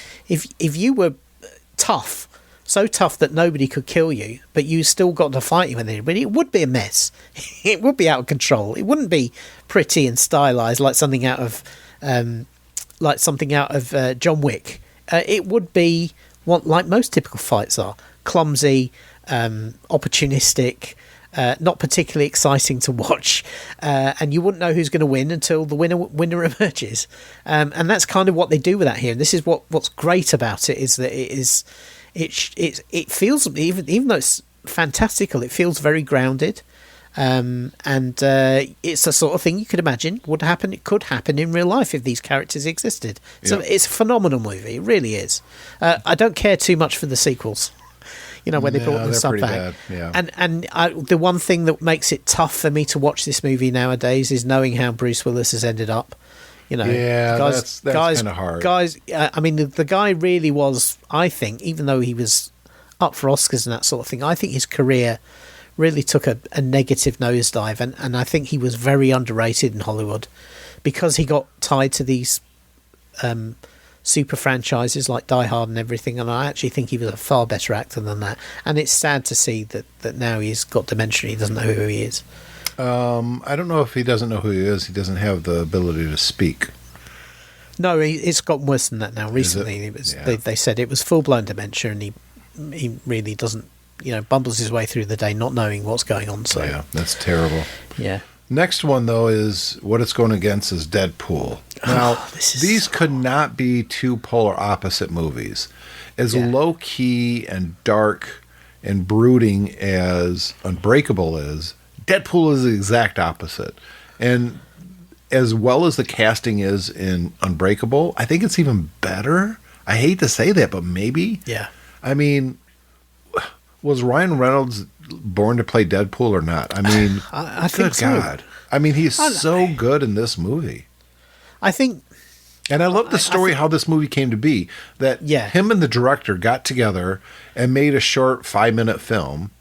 you were tough. So tough that nobody could kill you, but you still got to fight with anybody, it would be a mess. It would be out of control. It wouldn't be pretty and stylized like something out of John Wick. It would be like most typical fights are: clumsy, opportunistic, not particularly exciting to watch, and you wouldn't know who's going to win until the winner emerges. And that's kind of what they do with that here. And this is what's great about it is that it feels, even though it's fantastical, it feels very grounded, and it's the sort of thing you could imagine would happen. It could happen in real life if these characters existed. So it's a phenomenal movie. It really is. I don't care too much for the sequels. When they brought the stuff back. Yeah. And the one thing that makes it tough for me to watch this movie nowadays is knowing how Bruce Willis has ended up. You know, yeah, that's kind of hard. I mean, the guy really was, I think, even though he was up for Oscars and that sort of thing, I think his career really took a negative nosedive, and I think he was very underrated in Hollywood because he got tied to these super franchises like Die Hard and everything, and I actually think he was a far better actor than that. And it's sad to see that now he's got dementia, he doesn't know who he is. I don't know if he doesn't know who he is. He doesn't have the ability to speak. No, it's gotten worse than that now. Recently, they said it was full-blown dementia, and he really doesn't, bumbles his way through the day not knowing what's going on. So yeah, that's terrible. Yeah. Next one, though, is what it's going against is Deadpool. Now, these could not be two polar opposite movies. As low-key and dark and brooding as Unbreakable is, Deadpool is the exact opposite. And as well as the casting is in Unbreakable, I think it's even better. I hate to say that, but maybe. Yeah. I mean, was Ryan Reynolds born to play Deadpool or not? I mean, I think so. God. I mean, he's so good in this movie. I think... And I love the story, how this movie came to be. That him and the director got together and made a short 5-minute film.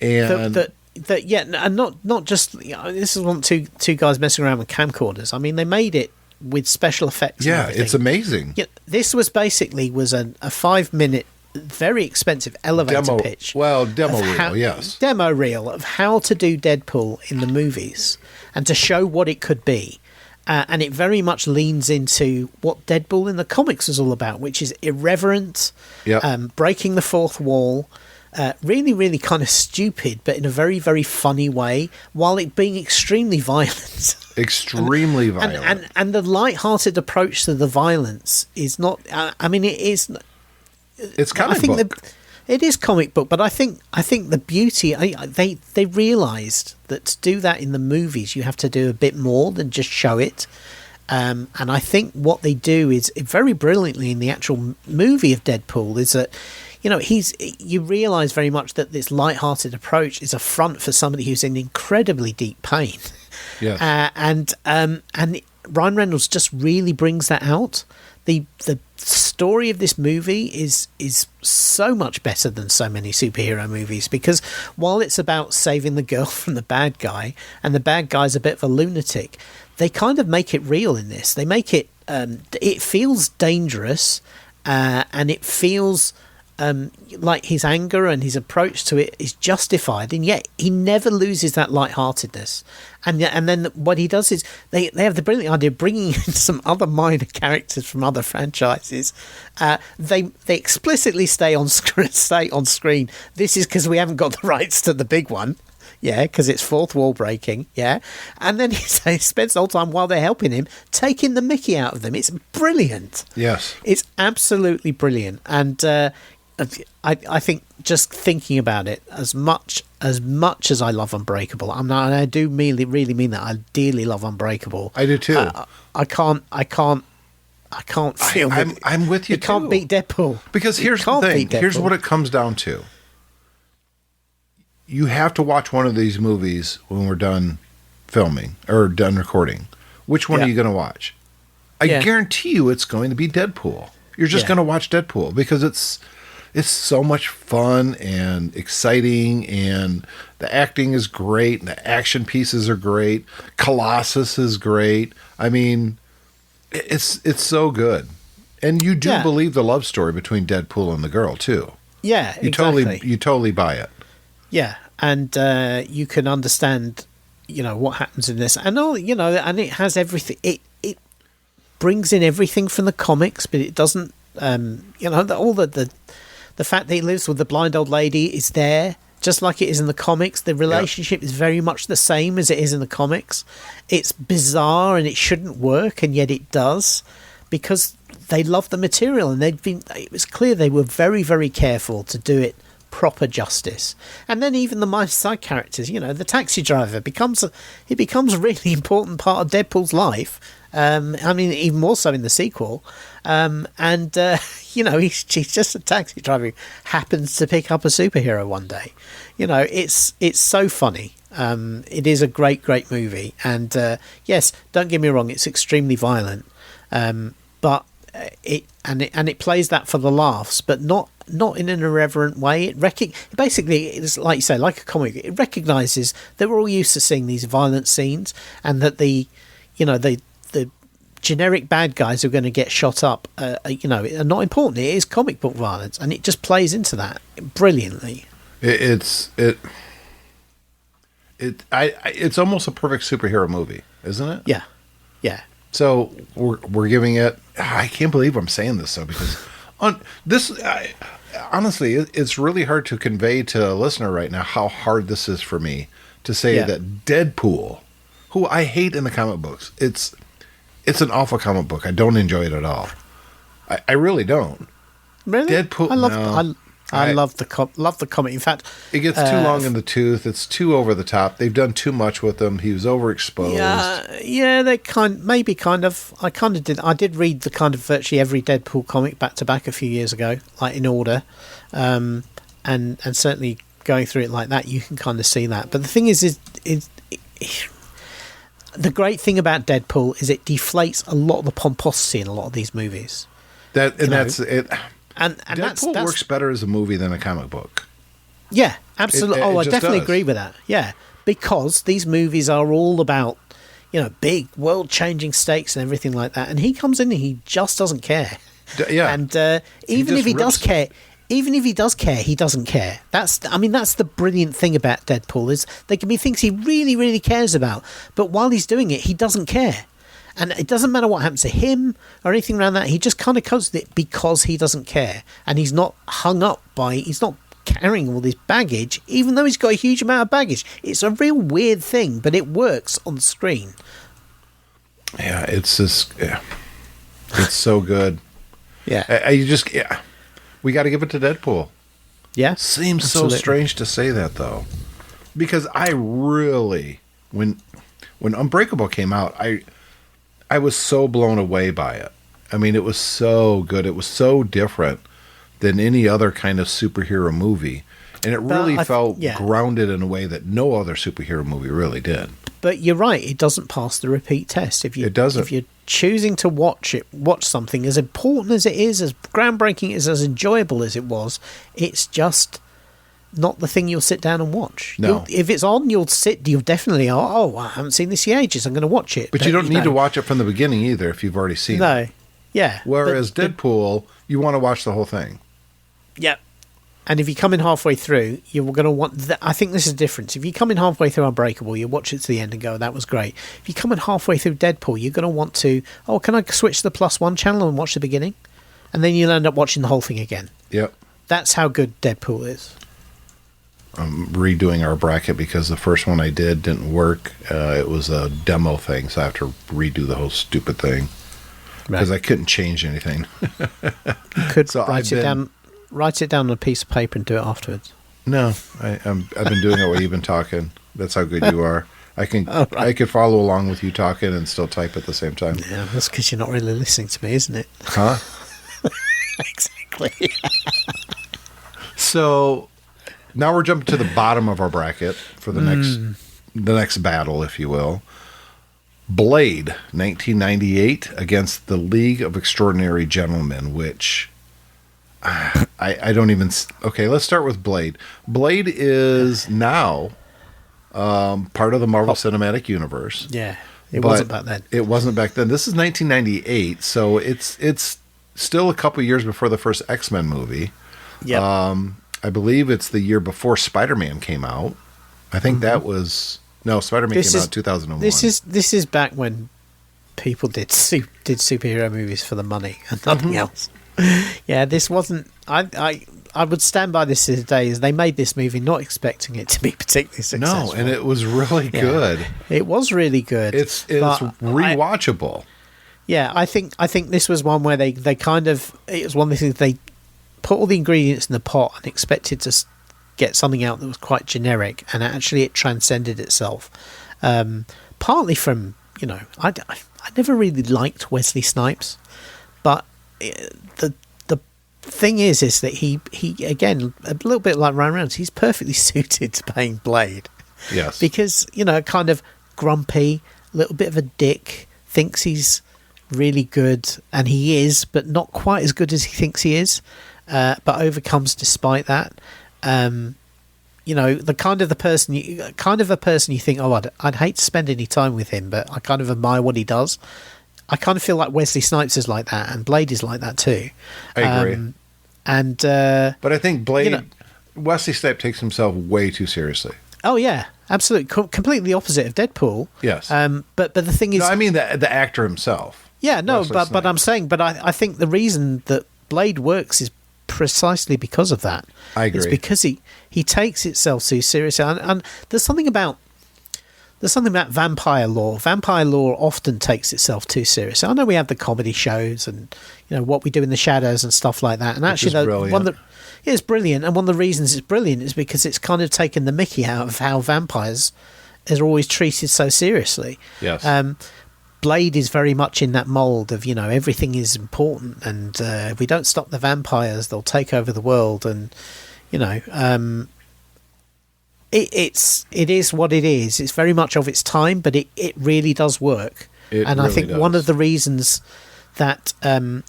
And... and not just this is one two guys messing around with camcorders. I mean, they made it with special effects. Yeah, it's amazing. Yeah, this was basically a 5-minute, very expensive elevator pitch. Well, demo reel of how to do Deadpool in the movies and to show what it could be. And it very much leans into what Deadpool in the comics is all about, which is irreverent, breaking the fourth wall. Really, really kind of stupid, but in a very, very funny way, while it being extremely violent. Extremely violent. And the light-hearted approach to the violence is not... I mean, it is... It's comic book. It is comic book, but I think the beauty... They realised that to do that in the movies, you have to do a bit more than just show it. And I think what they do is very brilliantly in the actual movie of Deadpool is that... you realise very much that this light-hearted approach is a front for somebody who's in incredibly deep pain. Yes. And Ryan Reynolds just really brings that out. The story of this movie is so much better than so many superhero movies, because while it's about saving the girl from the bad guy, and the bad guy's a bit of a lunatic, they kind of make it real in this. They make it... it feels dangerous, and it feels... like his anger and his approach to it is justified, and yet he never loses that lightheartedness. And then what he does is they have the brilliant idea of bringing in some other minor characters from other franchises. They explicitly stay on screen. This is because we haven't got the rights to the big one. Yeah, because it's fourth wall breaking. Yeah, and then he spends the whole time while they're helping him taking the mickey out of them. It's brilliant. Yes, it's absolutely brilliant. And I think just thinking about it, as much as I love Unbreakable, I do really mean that. I dearly love Unbreakable. I do too. I can't feel. I'm with you. You can't beat Deadpool, because here's the thing. Here's what it comes down to. You have to watch one of these movies when we're done filming or done recording. Which one are you going to watch? I guarantee you it's going to be Deadpool. You're just going to watch Deadpool because it's so much fun and exciting, and the acting is great, and the action pieces are great. Colossus is great. I mean, it's so good. And you do believe the love story between Deadpool and the girl too. Yeah, you totally buy it. Yeah, and you can understand, what happens in this, and and it has everything. It brings in everything from the comics, but it doesn't. The fact that he lives with the blind old lady is there, just like it is in the comics. The relationship is very much the same as it is in the comics. It's bizarre and it shouldn't work, and yet it does, because they love the material, and it was clear they were very, very careful to do it proper justice. And then even the minor side characters, the taxi driver becomes a really important part of Deadpool's life. Even more so in the sequel. He's just a taxi driver who happens to pick up a superhero one day. It's so funny. It is a great movie, and yes, don't get me wrong, it's extremely violent, but it plays that for the laughs, but not in an irreverent way. It basically, it's like you say, like a comic. It recognises that we're all used to seeing these violent scenes, and that the generic bad guys who are going to get shot up, are not important. It is comic book violence, and it just plays into that brilliantly. It's almost a perfect superhero movie, isn't it? Yeah. So we're giving it. I can't believe I'm saying this though, because honestly, it's really hard to convey to a listener right now how hard this is for me to say that Deadpool, who I hate in the comic books, it's an awful comic book. I don't enjoy it at all. I really don't. Really? Deadpool. I love the comic. In fact, it gets too long in the tooth. It's too over the top. They've done too much with him. He was overexposed. Yeah. They I did read the kind of virtually every Deadpool comic back to back a few years ago, like in order, and certainly going through it like that, you can kind of see that. But the thing is the great thing about Deadpool is it deflates a lot of the pomposity in a lot of these movies. That's it. And Deadpool that's works better as a movie than a comic book. Yeah, absolutely. I definitely does. agree with that. Yeah, because these movies are all about, big world-changing stakes and everything like that. And he comes in and he just doesn't care. Yeah. And even if he does care, he doesn't care. That's the brilliant thing about Deadpool, is there can be things he really, really cares about, but while he's doing it, he doesn't care. And it doesn't matter what happens to him or anything around that. He just kind of comes with it because he doesn't care. And he's not hung up he's not carrying all this baggage, even though he's got a huge amount of baggage. It's a real weird thing, but it works on screen. Yeah, it's so good. Yeah. We got to give it to Deadpool. Yeah. Seems absolutely. so strange to say that, though. Because I really, when Unbreakable came out, I was so blown away by it. I mean, it was so good. It was so different than any other kind of superhero movie. And it really felt grounded in a way that no other superhero movie really did. But you're right, it doesn't pass the repeat test. It doesn't. If you're choosing to watch something, as important as it is, as groundbreaking as enjoyable as it was, it's just not the thing you'll sit down and watch. No. If it's on, you'll definitely, I haven't seen this in ages, I'm going to watch it. But you don't need to watch it from the beginning either if you've already seen it. No. Yeah. Whereas Deadpool, you want to watch the whole thing. Yeah. And if you come in halfway through, you're going to want... I think this is the difference. If you come in halfway through Unbreakable, you watch it to the end and go, that was great. If you come in halfway through Deadpool, you're going to want to... can I switch to the +1 channel and watch the beginning? And then you'll end up watching the whole thing again. Yep. That's how good Deadpool is. I'm redoing our bracket because the first one I didn't work. It was a demo thing, so I have to redo the whole stupid thing. Because I couldn't change anything. You could write it down on a piece of paper and do it afterwards. No, I've been doing it while you've been talking. That's how good you are. I could follow along with you talking and still type at the same time. Yeah, that's because you're not really listening to me, isn't it? Huh? Exactly. So now we're jumping to the bottom of our bracket for the next battle, if you will. Blade, 1998, against the League of Extraordinary Gentlemen, which I don't even... Okay, let's start with Blade. Blade is now part of the Marvel Cinematic Universe. Yeah, it wasn't back then. It wasn't back then. This is 1998, so it's still a couple years before the first X-Men movie. Yeah. I believe it's the year before Spider-Man came out. I think that was... No, Spider-Man came out in 2001. This is back when people did superhero movies for the money and nothing else. Yeah, this wasn't... I would stand by this today, as they made this movie not expecting it to be particularly successful. No, and it was really good. It was really good. It's rewatchable. I think this was one where they kind of... It was one of the things they put all the ingredients in the pot and expected to get something out that was quite generic, and actually it transcended itself. Partly from, I never really liked Wesley Snipes, but the thing is that he again, a little bit like Ryan Reynolds, he's perfectly suited to playing Blade. Yes. Because, kind of grumpy, a little bit of a dick, thinks he's really good, and he is, but not quite as good as he thinks he is, but overcomes despite that. The kind of a person you think, oh, I'd hate to spend any time with him, but I kind of admire what he does. I kind of feel like Wesley Snipes is like that, and Blade is like that too. I agree. But I think Blade, Wesley Snipes takes himself way too seriously. Oh yeah, absolutely, completely opposite of Deadpool. Yes. But the thing is, no, I mean the actor himself. Yeah, no, Wesley but Snipes. I'm saying, I think the reason that Blade works is precisely because of that. I agree. It's because he takes itself too seriously, and there's something about vampire lore. Vampire lore often takes itself too seriously. I know we have the comedy shows and what we do in the shadows and stuff like that. And actually, it's brilliant. And one of the reasons it's brilliant is because it's kind of taken the mickey out of how vampires are always treated so seriously. Yes. Blade is very much in that mold of everything is important, and if we don't stop the vampires, they'll take over the world, and it is what it is. It's very much of its time, but it really does work. I think one of the reasons that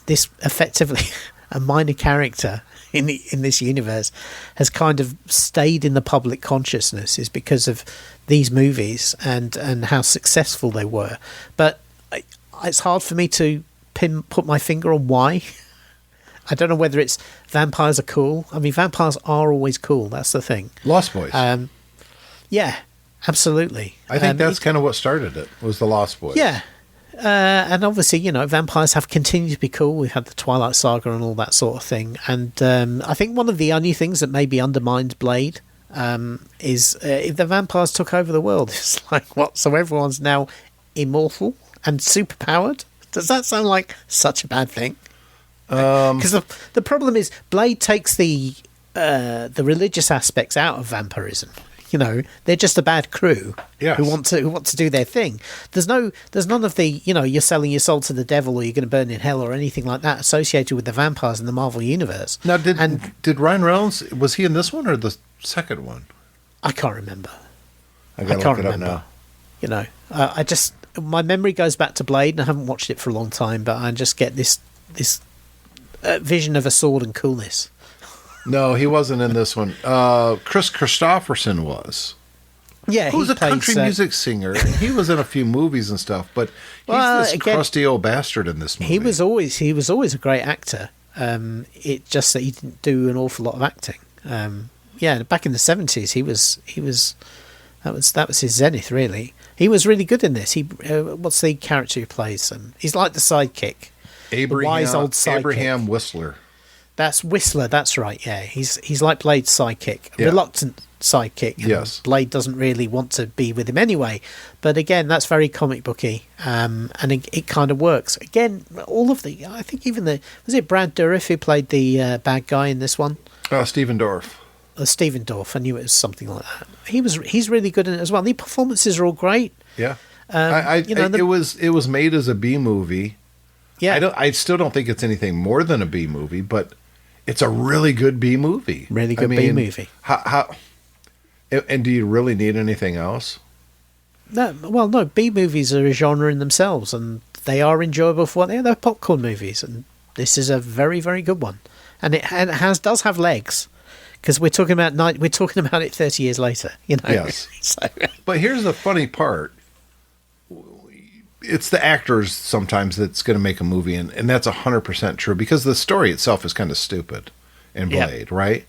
this effectively a minor character in this universe has kind of stayed in the public consciousness is because of these movies and how successful they were. But it's hard for me to put my finger on why. I don't know whether it's vampires are cool. I mean, vampires are always cool. That's the thing. Lost Boys. Yeah, absolutely. I think that's kind of what started it, was the Lost Boys. Yeah. And obviously, vampires have continued to be cool. We've had the Twilight Saga and all that sort of thing. And I think one of the only things that maybe undermines Blade is if the vampires took over the world. It's like, what? So everyone's now immortal and superpowered? Does that sound like such a bad thing? Because the problem is Blade takes the religious aspects out of vampirism. They're just a bad crew who want to do their thing. There's none of the you're selling your soul to the devil or you're going to burn in hell or anything like that associated with the vampires in the Marvel universe. Now, did Ryan Reynolds, was he in this one or the second one? I can't remember. I can't look it up now. I just, my memory goes back to Blade, and I haven't watched it for a long time, but I just get this vision of a sword and coolness. No, he wasn't in this one. Chris Christopherson was. Yeah, who's a country music singer. And he was in a few movies and stuff, but he's this crusty old bastard in this movie. He was always a great actor. It just that he didn't do an awful lot of acting. Back in the 70s, he was that was his zenith, really. He was really good in this. What's the character he plays? He's like the sidekick, the wise old sidekick. Abraham Whistler. That's Whistler. That's right. Yeah, he's like Blade's sidekick, reluctant sidekick. Yes, Blade doesn't really want to be with him anyway. But again, that's very comic booky, and it kind of works. Again, I think even was it Brad Dourif who played the bad guy in this one? Stephen Dorff. Stephen Dorff. I knew it was something like that. He's really good in it as well. The performances are all great. Yeah, it was made as a B movie. Yeah, I still don't think it's anything more than a B movie, but it's a really good B movie. Really good B movie. How? And do you really need anything else? No. Well, no. B movies are a genre in themselves, and they are enjoyable for what they are. They're popcorn movies, and this is a very, very good one. And it does have legs, because we're talking about it 30 years later. Yes. So. But here's the funny part. It's the actors sometimes that's going to make a movie, and that's 100% true, because the story itself is kind of stupid in Blade, right?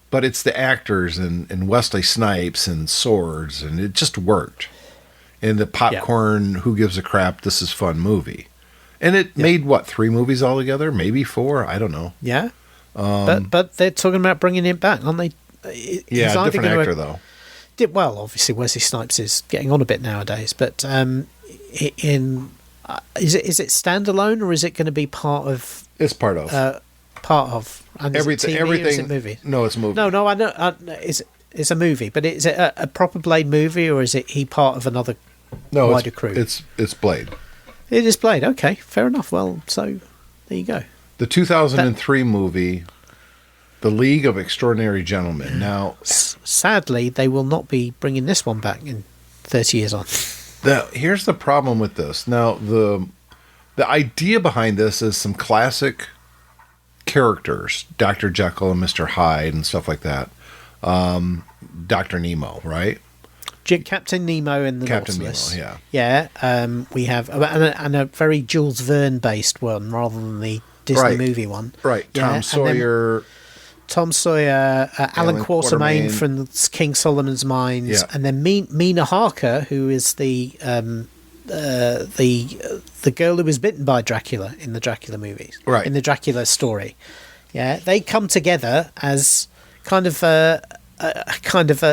But it's the actors and Wesley Snipes and swords, and it just worked. And the popcorn, who gives a crap, this is fun movie. And it made, 3 movies altogether? Maybe 4? I don't know. Yeah. But they're talking about bringing it back, aren't they? Different actor, though. Well, obviously Wesley Snipes is getting on a bit nowadays, but is it standalone, or is it going to be part of? It's part of. And everything. Is it TV everything. or is it movie? No, it's a movie. No. I know. It's a movie, but is it a proper Blade movie, or is he part of another wider crew? It's Blade. It is Blade. Okay, fair enough. Well, so there you go. The 2003 movie. The League of Extraordinary Gentlemen. Now, sadly, they will not be bringing this one back in 30 years on. Here's the problem with this. Now, the idea behind this is some classic characters, Dr. Jekyll and Mr. Hyde and stuff like that. Dr. Nemo, right? Captain Nemo and the Captain Nautilus. Nemo, yeah. Yeah, we have and a very Jules Verne-based one rather than the Disney movie one. Right, yeah, Tom Sawyer, Alan Quatermain from King Solomon's Mines, and then Mina Harker, who is the girl who was bitten by Dracula in the Dracula movies, right? In the Dracula story, yeah, they come together as kind of a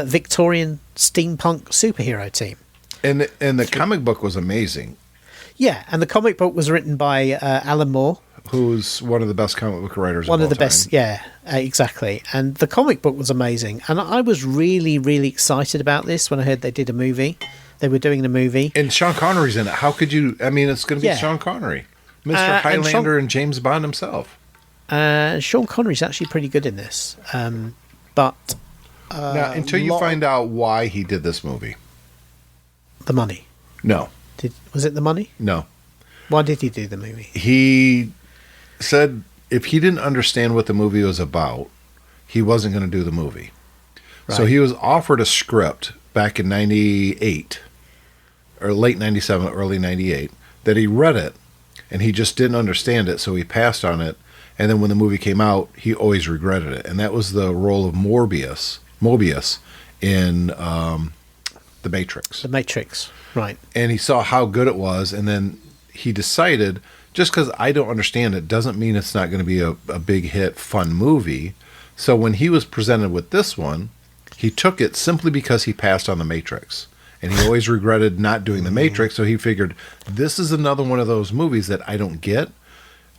Victorian steampunk superhero team. And the comic book was amazing. Yeah, and the comic book was written by Alan Moore, who's one of the best comic book writers. One of the best, yeah, exactly. And the comic book was amazing, and I was really, really excited about this when I heard they did a movie. They were doing the movie, and Sean Connery's in it. How could you? I mean, it's going to be Sean Connery, Mr. Highlander, and James Bond himself. Sean Connery's actually pretty good in this, but now, until you find out why he did this movie, the money. No, was it the money? No. Why did he do the movie? He said if he didn't understand what the movie was about, he wasn't going to do the movie. Right. So he was offered a script back in 98, or late 97, early 98, that he read it, and he just didn't understand it, so he passed on it. And then when the movie came out, he always regretted it. And that was the role of Mobius in The Matrix. The Matrix, right. And he saw how good it was, and then he decided, just because I don't understand it doesn't mean it's not going to be a big hit, fun movie. So when he was presented with this one, he took it simply because he passed on The Matrix. And he always regretted not doing The Matrix, so he figured, this is another one of those movies that I don't get.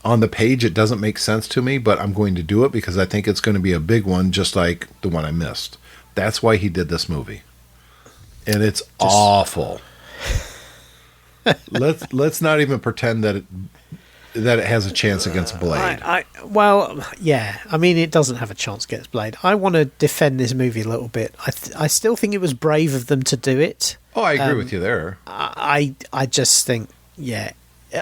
On the page, it doesn't make sense to me, but I'm going to do it because I think it's going to be a big one, just like the one I missed. That's why he did this movie. And it's awful. Let's not even pretend that it has a chance against Blade. Well, yeah. I mean, it doesn't have a chance against Blade. I want to defend this movie a little bit. I still think it was brave of them to do it. Oh, I agree with you there. I just think, yeah.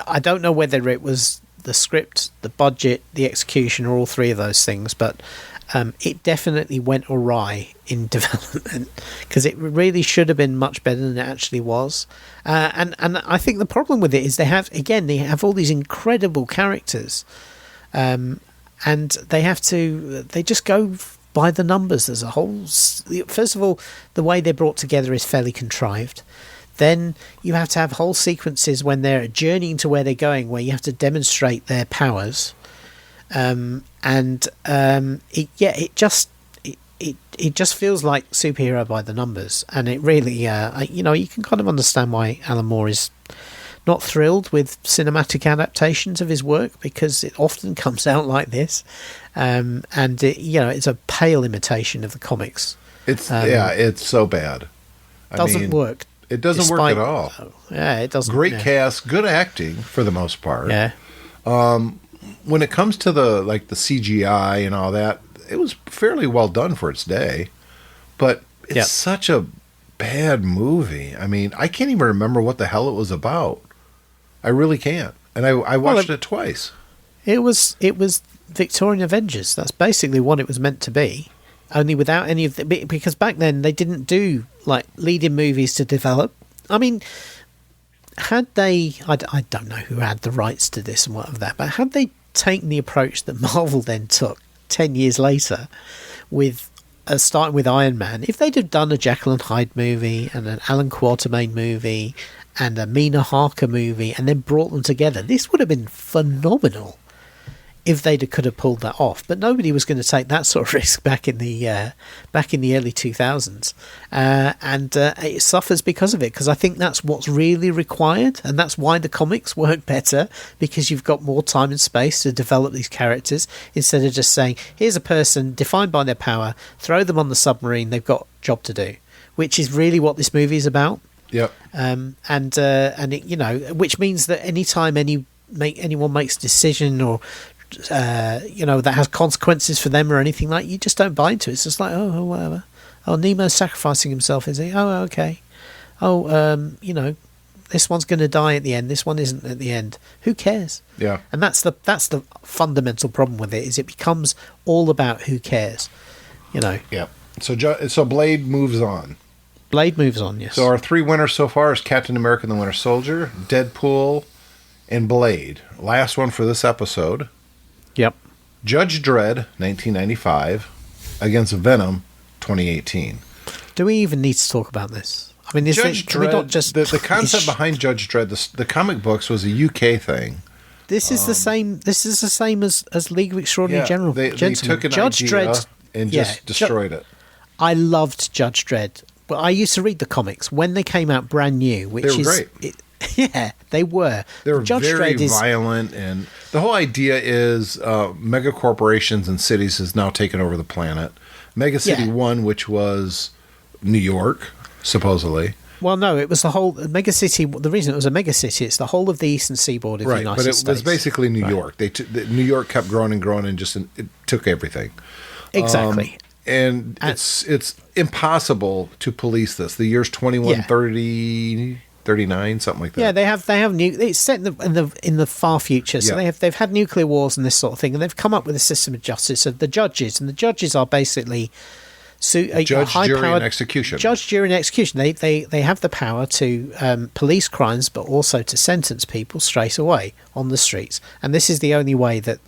I don't know whether it was the script, the budget, the execution, or all three of those things, but it definitely went awry in development because it really should have been much better than it actually was. And I think the problem with it is they have all these incredible characters, and they just go by the numbers as a whole. First of all, the way they're brought together is fairly contrived. Then you have to have whole sequences when they're journeying to where they're going, where you have to demonstrate their powers. It just feels like superhero by the numbers, and it really, you can kind of understand why Alan Moore is not thrilled with cinematic adaptations of his work, because it often comes out like this, it's a pale imitation of the comics. It's so bad. Doesn't work. It doesn't work at all. Yeah, it doesn't. Great cast, good acting for the most part. Yeah. When it comes to the CGI and all that, it was fairly well done for its day, but it's such a bad movie. I mean, I can't even remember what the hell it was about. I really can't. And I watched it twice. It was Victorian Avengers. That's basically what it was meant to be. Only without any of the, because back then they didn't do lead-in movies to develop. I mean, had they, I don't know who had the rights to this and what of that, but had they taken the approach that Marvel then took 10 years later, with starting with Iron Man, if they'd have done a Jekyll and Hyde movie and an Alan Quatermain movie and a Mina Harker movie and then brought them together, this would have been phenomenal. If they could have pulled that off, but nobody was going to take that sort of risk back in the early 2000s, and it suffers because of it. Because I think that's what's really required, and that's why the comics work better, because you've got more time and space to develop these characters instead of just saying, "Here's a person defined by their power, throw them on the submarine, they've got a job to do," which is really what this movie is about. Yep. Which means that anytime anyone makes a decision or that has consequences for them or anything like. You just don't buy into it. It's just like, oh, whatever. Oh, Nemo's sacrificing himself, is he? Oh, okay. Oh, this one's going to die at the end. This one isn't at the end. Who cares? Yeah. And that's the fundamental problem with it, is it becomes all about who cares. Yeah. So Blade moves on. Blade moves on, yes. So our 3 winners so far is Captain America and the Winter Soldier, Deadpool, and Blade. Last one for this episode. Yep. Judge Dredd, 1995, against Venom, 2018. Do we even need to talk about this? I mean, Judge can we not just the concept behind Judge Dredd, the comic books was a UK thing. This is the same. This is the same as League of Extraordinary Gentlemen. They took an Judge idea Dredd and just destroyed it. I loved Judge Dredd. But I used to read the comics when they came out brand new, which they were great. They were. They were Judge very Dredd violent, and the whole idea is mega corporations and cities has now taken over the planet. Mega City 1, which was New York, supposedly. Well, no, it was the whole Mega City. The reason it was a mega city, it's the whole of the eastern seaboard of the United States. But it was basically New York. New York kept growing and growing, and it took everything. Exactly. And it's impossible to police this. The year's 2130, 39, something like that. Yeah, they have new. It's set in the far future, so they've had nuclear wars and this sort of thing, and they've come up with a system of justice of the judges, and the judges are basically judge, jury, and execution. Judge, jury, and execution. They have the power to police crimes, but also to sentence people straight away on the streets, and this is the only way that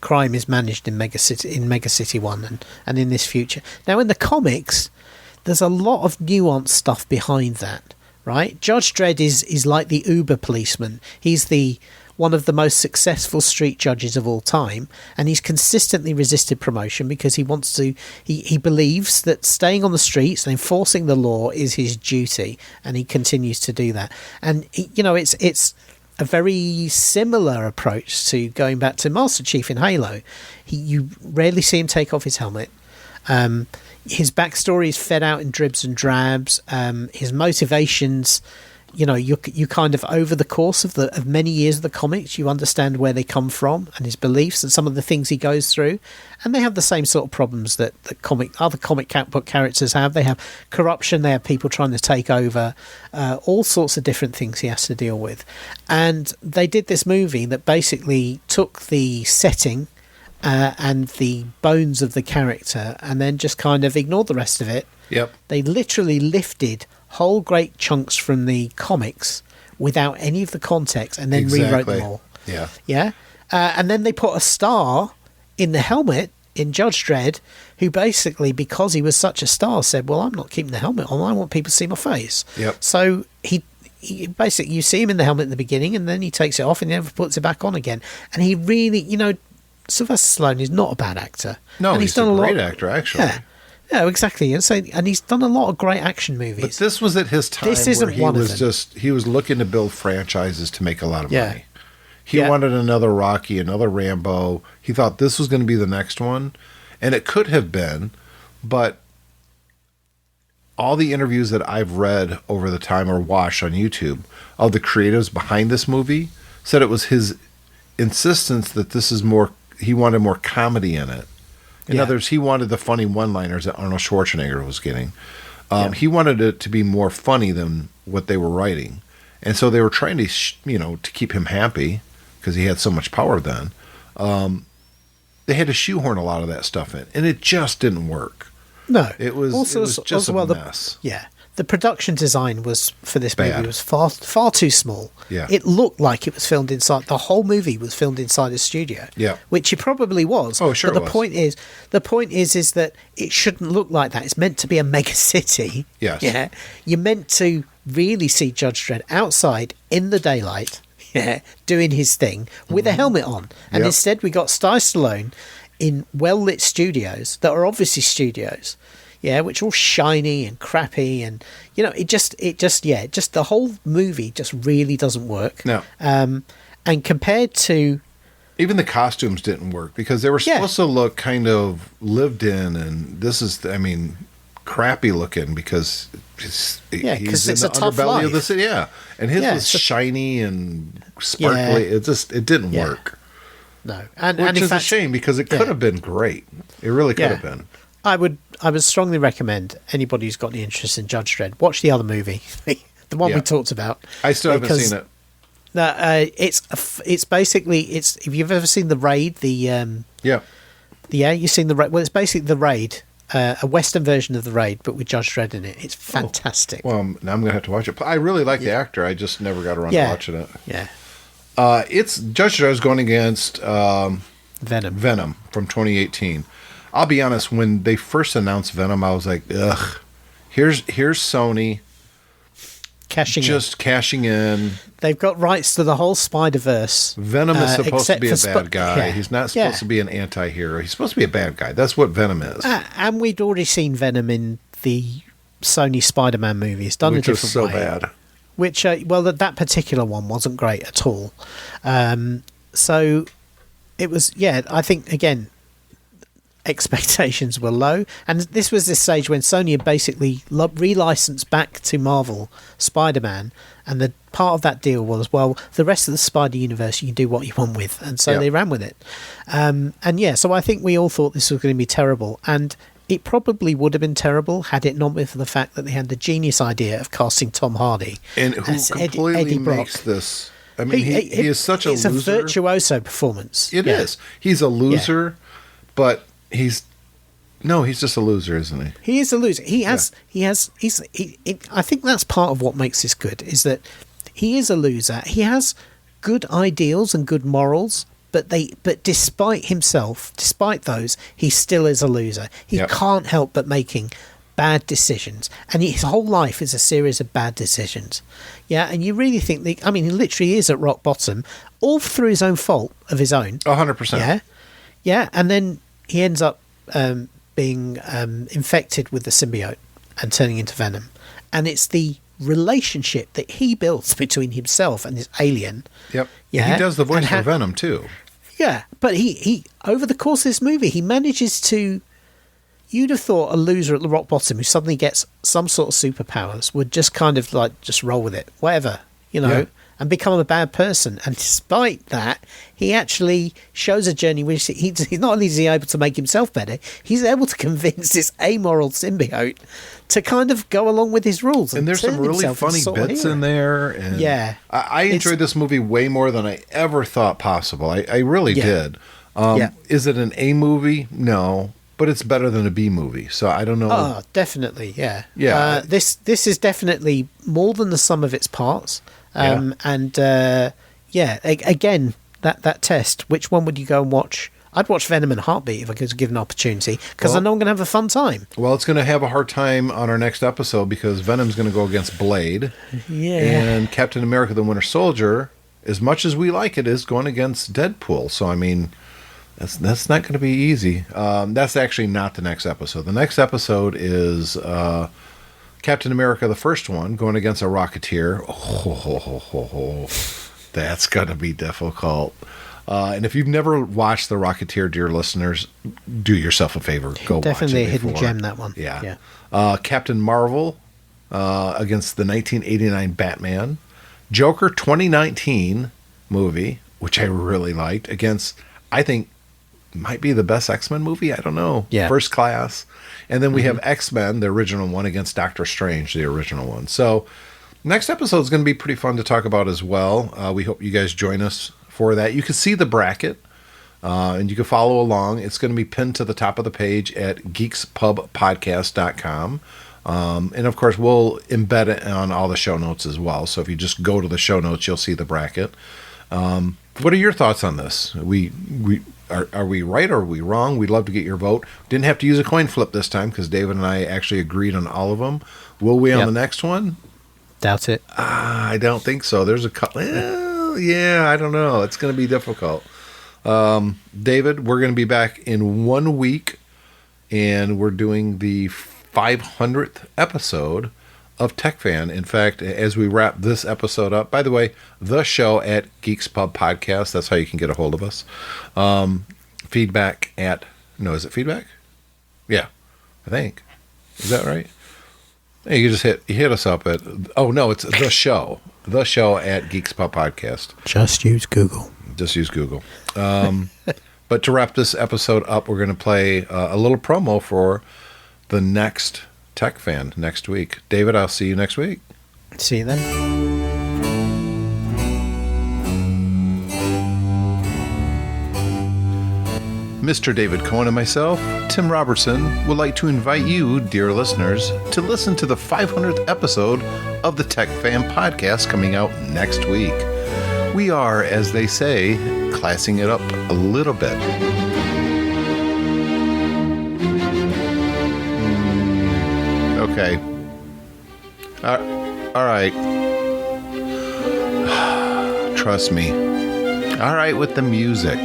crime is managed in Mega City 1 and in this future. Now, in the comics, there's a lot of nuanced stuff behind that, right? Judge Dredd is like the Uber policeman. He's one of the most successful street judges of all time, and he's consistently resisted promotion because he believes that staying on the streets and enforcing the law is his duty, and he continues to do that. And it's a very similar approach to going back to Master Chief in Halo. You rarely see him take off his helmet. His backstory is fed out in dribs and drabs. His motivations, you kind of, over the course of many years of the comics, you understand where they come from and his beliefs and some of the things he goes through. And they have the same sort of problems that other comic book characters have. They have corruption. They have people trying to take over. All sorts of different things he has to deal with. And they did this movie that basically took the setting and the bones of the character and then just kind of ignored the rest of it. Yep. They literally lifted whole great chunks from the comics without any of the context and then rewrote them all. Yeah. Yeah. And then they put a star in the helmet in Judge Dredd, who basically, because he was such a star, said, well, I'm not keeping the helmet on. I want people to see my face. Yep. So he basically, you see him in the helmet in the beginning and then he takes it off and he never puts it back on again. And he really, Sylvester Stallone is not a bad actor. No, and he's done a great actor, actually. Yeah, exactly. And he's done a lot of great action movies. But this was at his time where he was looking to build franchises to make a lot of money. He wanted another Rocky, another Rambo. He thought this was going to be the next one. And it could have been, but all the interviews that I've read over the time or watched on YouTube of the creatives behind this movie said it was his insistence that this is more, he wanted more comedy in it. In other words, he wanted the funny one-liners that Arnold Schwarzenegger was getting. He wanted it to be more funny than what they were writing. And so they were trying to, to keep him happy because he had so much power then. They had to shoehorn a lot of that stuff in, and it just didn't work. No. It was just a mess. The production design for this movie was far too small. Yeah. It looked like it was filmed inside. The whole movie was filmed inside a studio. Yeah. Which it probably was. Oh, sure. But the point is that it shouldn't look like that. It's meant to be a mega city. Yes. Yeah. You're meant to really see Judge Dredd outside in the daylight. Yeah. Doing his thing with a helmet on. And instead we got Stallone in well-lit studios that are obviously studios. Yeah, which are all shiny and crappy, and it just the whole movie just really doesn't work. No, and compared to even the costumes didn't work because they were supposed to look kind of lived in, and this is, crappy looking because he's in the underbelly of the city. Yeah, and his was shiny and sparkly. It didn't work. no. And which is a shame, because it could have been great. It really could have been. I would strongly recommend anybody who's got any interest in Judge Dredd, watch the other movie, the one we talked about. I still haven't seen it. No, it's basically if you've ever seen The Raid, you've seen The Raid. Well, it's basically The Raid, a Western version of The Raid, but with Judge Dredd in it. It's fantastic. Well, now I'm going to have to watch it. I really like the actor. I just never got around to watching it. Yeah. It's Judge Dredd is going against Venom from 2018. I'll be honest, when they first announced Venom, I was like, ugh. Here's Sony cashing in. They've got rights to the whole Spider-Verse. Venom is supposed to be a bad guy. Yeah. He's not supposed to be an anti-hero. He's supposed to be a bad guy. That's what Venom is. And we'd already seen Venom in the Sony Spider-Man movies, done which a different way. Which was so bad. Which, that particular one wasn't great at all. So it was, I think, again, expectations were low, and this was this stage when Sony had basically relicensed back to Marvel Spider-Man, and the part of that deal was, well, the rest of the Spider universe you can do what you want with, and so they ran with it. So I think we all thought this was going to be terrible, and it probably would have been terrible had it not been for the fact that they had the genius idea of casting Tom Hardy, and who completely Eddie makes this. I mean, he is such a loser. It's a virtuoso performance. It is. He's a loser, but he's just a loser, isn't he? He is a loser. I think that's part of what makes this good, is that he is a loser. He has good ideals and good morals, but despite those, he still is a loser. He can't help but making bad decisions, and his whole life is a series of bad decisions. Yeah, and you really think he literally is at rock bottom, all through his own fault of his own. 100%. Yeah, and then he ends up being infected with the symbiote and turning into Venom. And it's the relationship that he builds between himself and this alien. Yep. Yeah. He does the voice for Venom too. Yeah, but he over the course of this movie, he manages to... You'd have thought a loser at the rock bottom who suddenly gets some sort of superpowers would just kind of just roll with it, whatever, and become a bad person. And despite that, he actually shows a journey which he's not only is he able to make himself better, he's able to convince this amoral symbiote to kind of go along with his rules. And there's some really funny bits in there. And I enjoyed this movie way more than I ever thought possible. I really did. Is it an A movie? No. But it's better than a B movie, so I don't know. Oh, definitely, yeah. Yeah. This is definitely more than the sum of its parts. Again, that test, which one would you go and watch? I'd watch Venom in a heartbeat if I was given an opportunity, because I know I'm going to have a fun time. Well, it's going to have a hard time on our next episode, because Venom's going to go against Blade. Yeah. And Captain America the Winter Soldier, as much as we like it, is going against Deadpool. So, I mean... That's not going to be easy. That's actually not the next episode. The next episode is Captain America, the first one, going against a Rocketeer. That's going to be difficult. And if you've never watched The Rocketeer, dear listeners, do yourself a favor. Go definitely watch it. Definitely a hidden gem, that one. Yeah. Captain Marvel against the 1989 Batman. Joker 2019 movie, which I really liked, against, I think, might be the best X-Men movie. I don't know. Yeah. First Class. And then we have X-Men, the original one, against Doctor Strange, the original one. So next episode is going to be pretty fun to talk about as well. We hope you guys join us for that. You can see the bracket, and you can follow along. It's going to be pinned to the top of the page at GeeksPubPodcast.com. And of course, we'll embed it on all the show notes as well. So if you just go to the show notes, you'll see the bracket. What are your thoughts on this? Are we right or are we wrong? We'd love to get your vote. Didn't have to use a coin flip this time because David and I actually agreed on all of them. Will we on the next one? Doubt it. I don't think so. There's a couple. I don't know. It's going to be difficult. David, we're going to be back in 1 week, and we're doing the 500th episode of Tech Fan. In fact, as we wrap this episode up, by the way, the show at GeeksPub Podcast, that's how you can get a hold of us. Feedback at, is it feedback? Yeah, I think. Is that right? Hey, you just hit us up at, it's the show at GeeksPub Podcast. Just use Google. Just use Google. But to wrap this episode up, we're going to play a little promo for the next Tech Fan next week. David, I'll see you next week. See you then. Mr. David Cohen and myself, Tim Robertson, would like to invite you, dear listeners, to listen to the 500th episode of the Tech Fan Podcast coming out next week. We are, as they say, classing it up a little bit. Okay. All right. Trust me. All right with the music.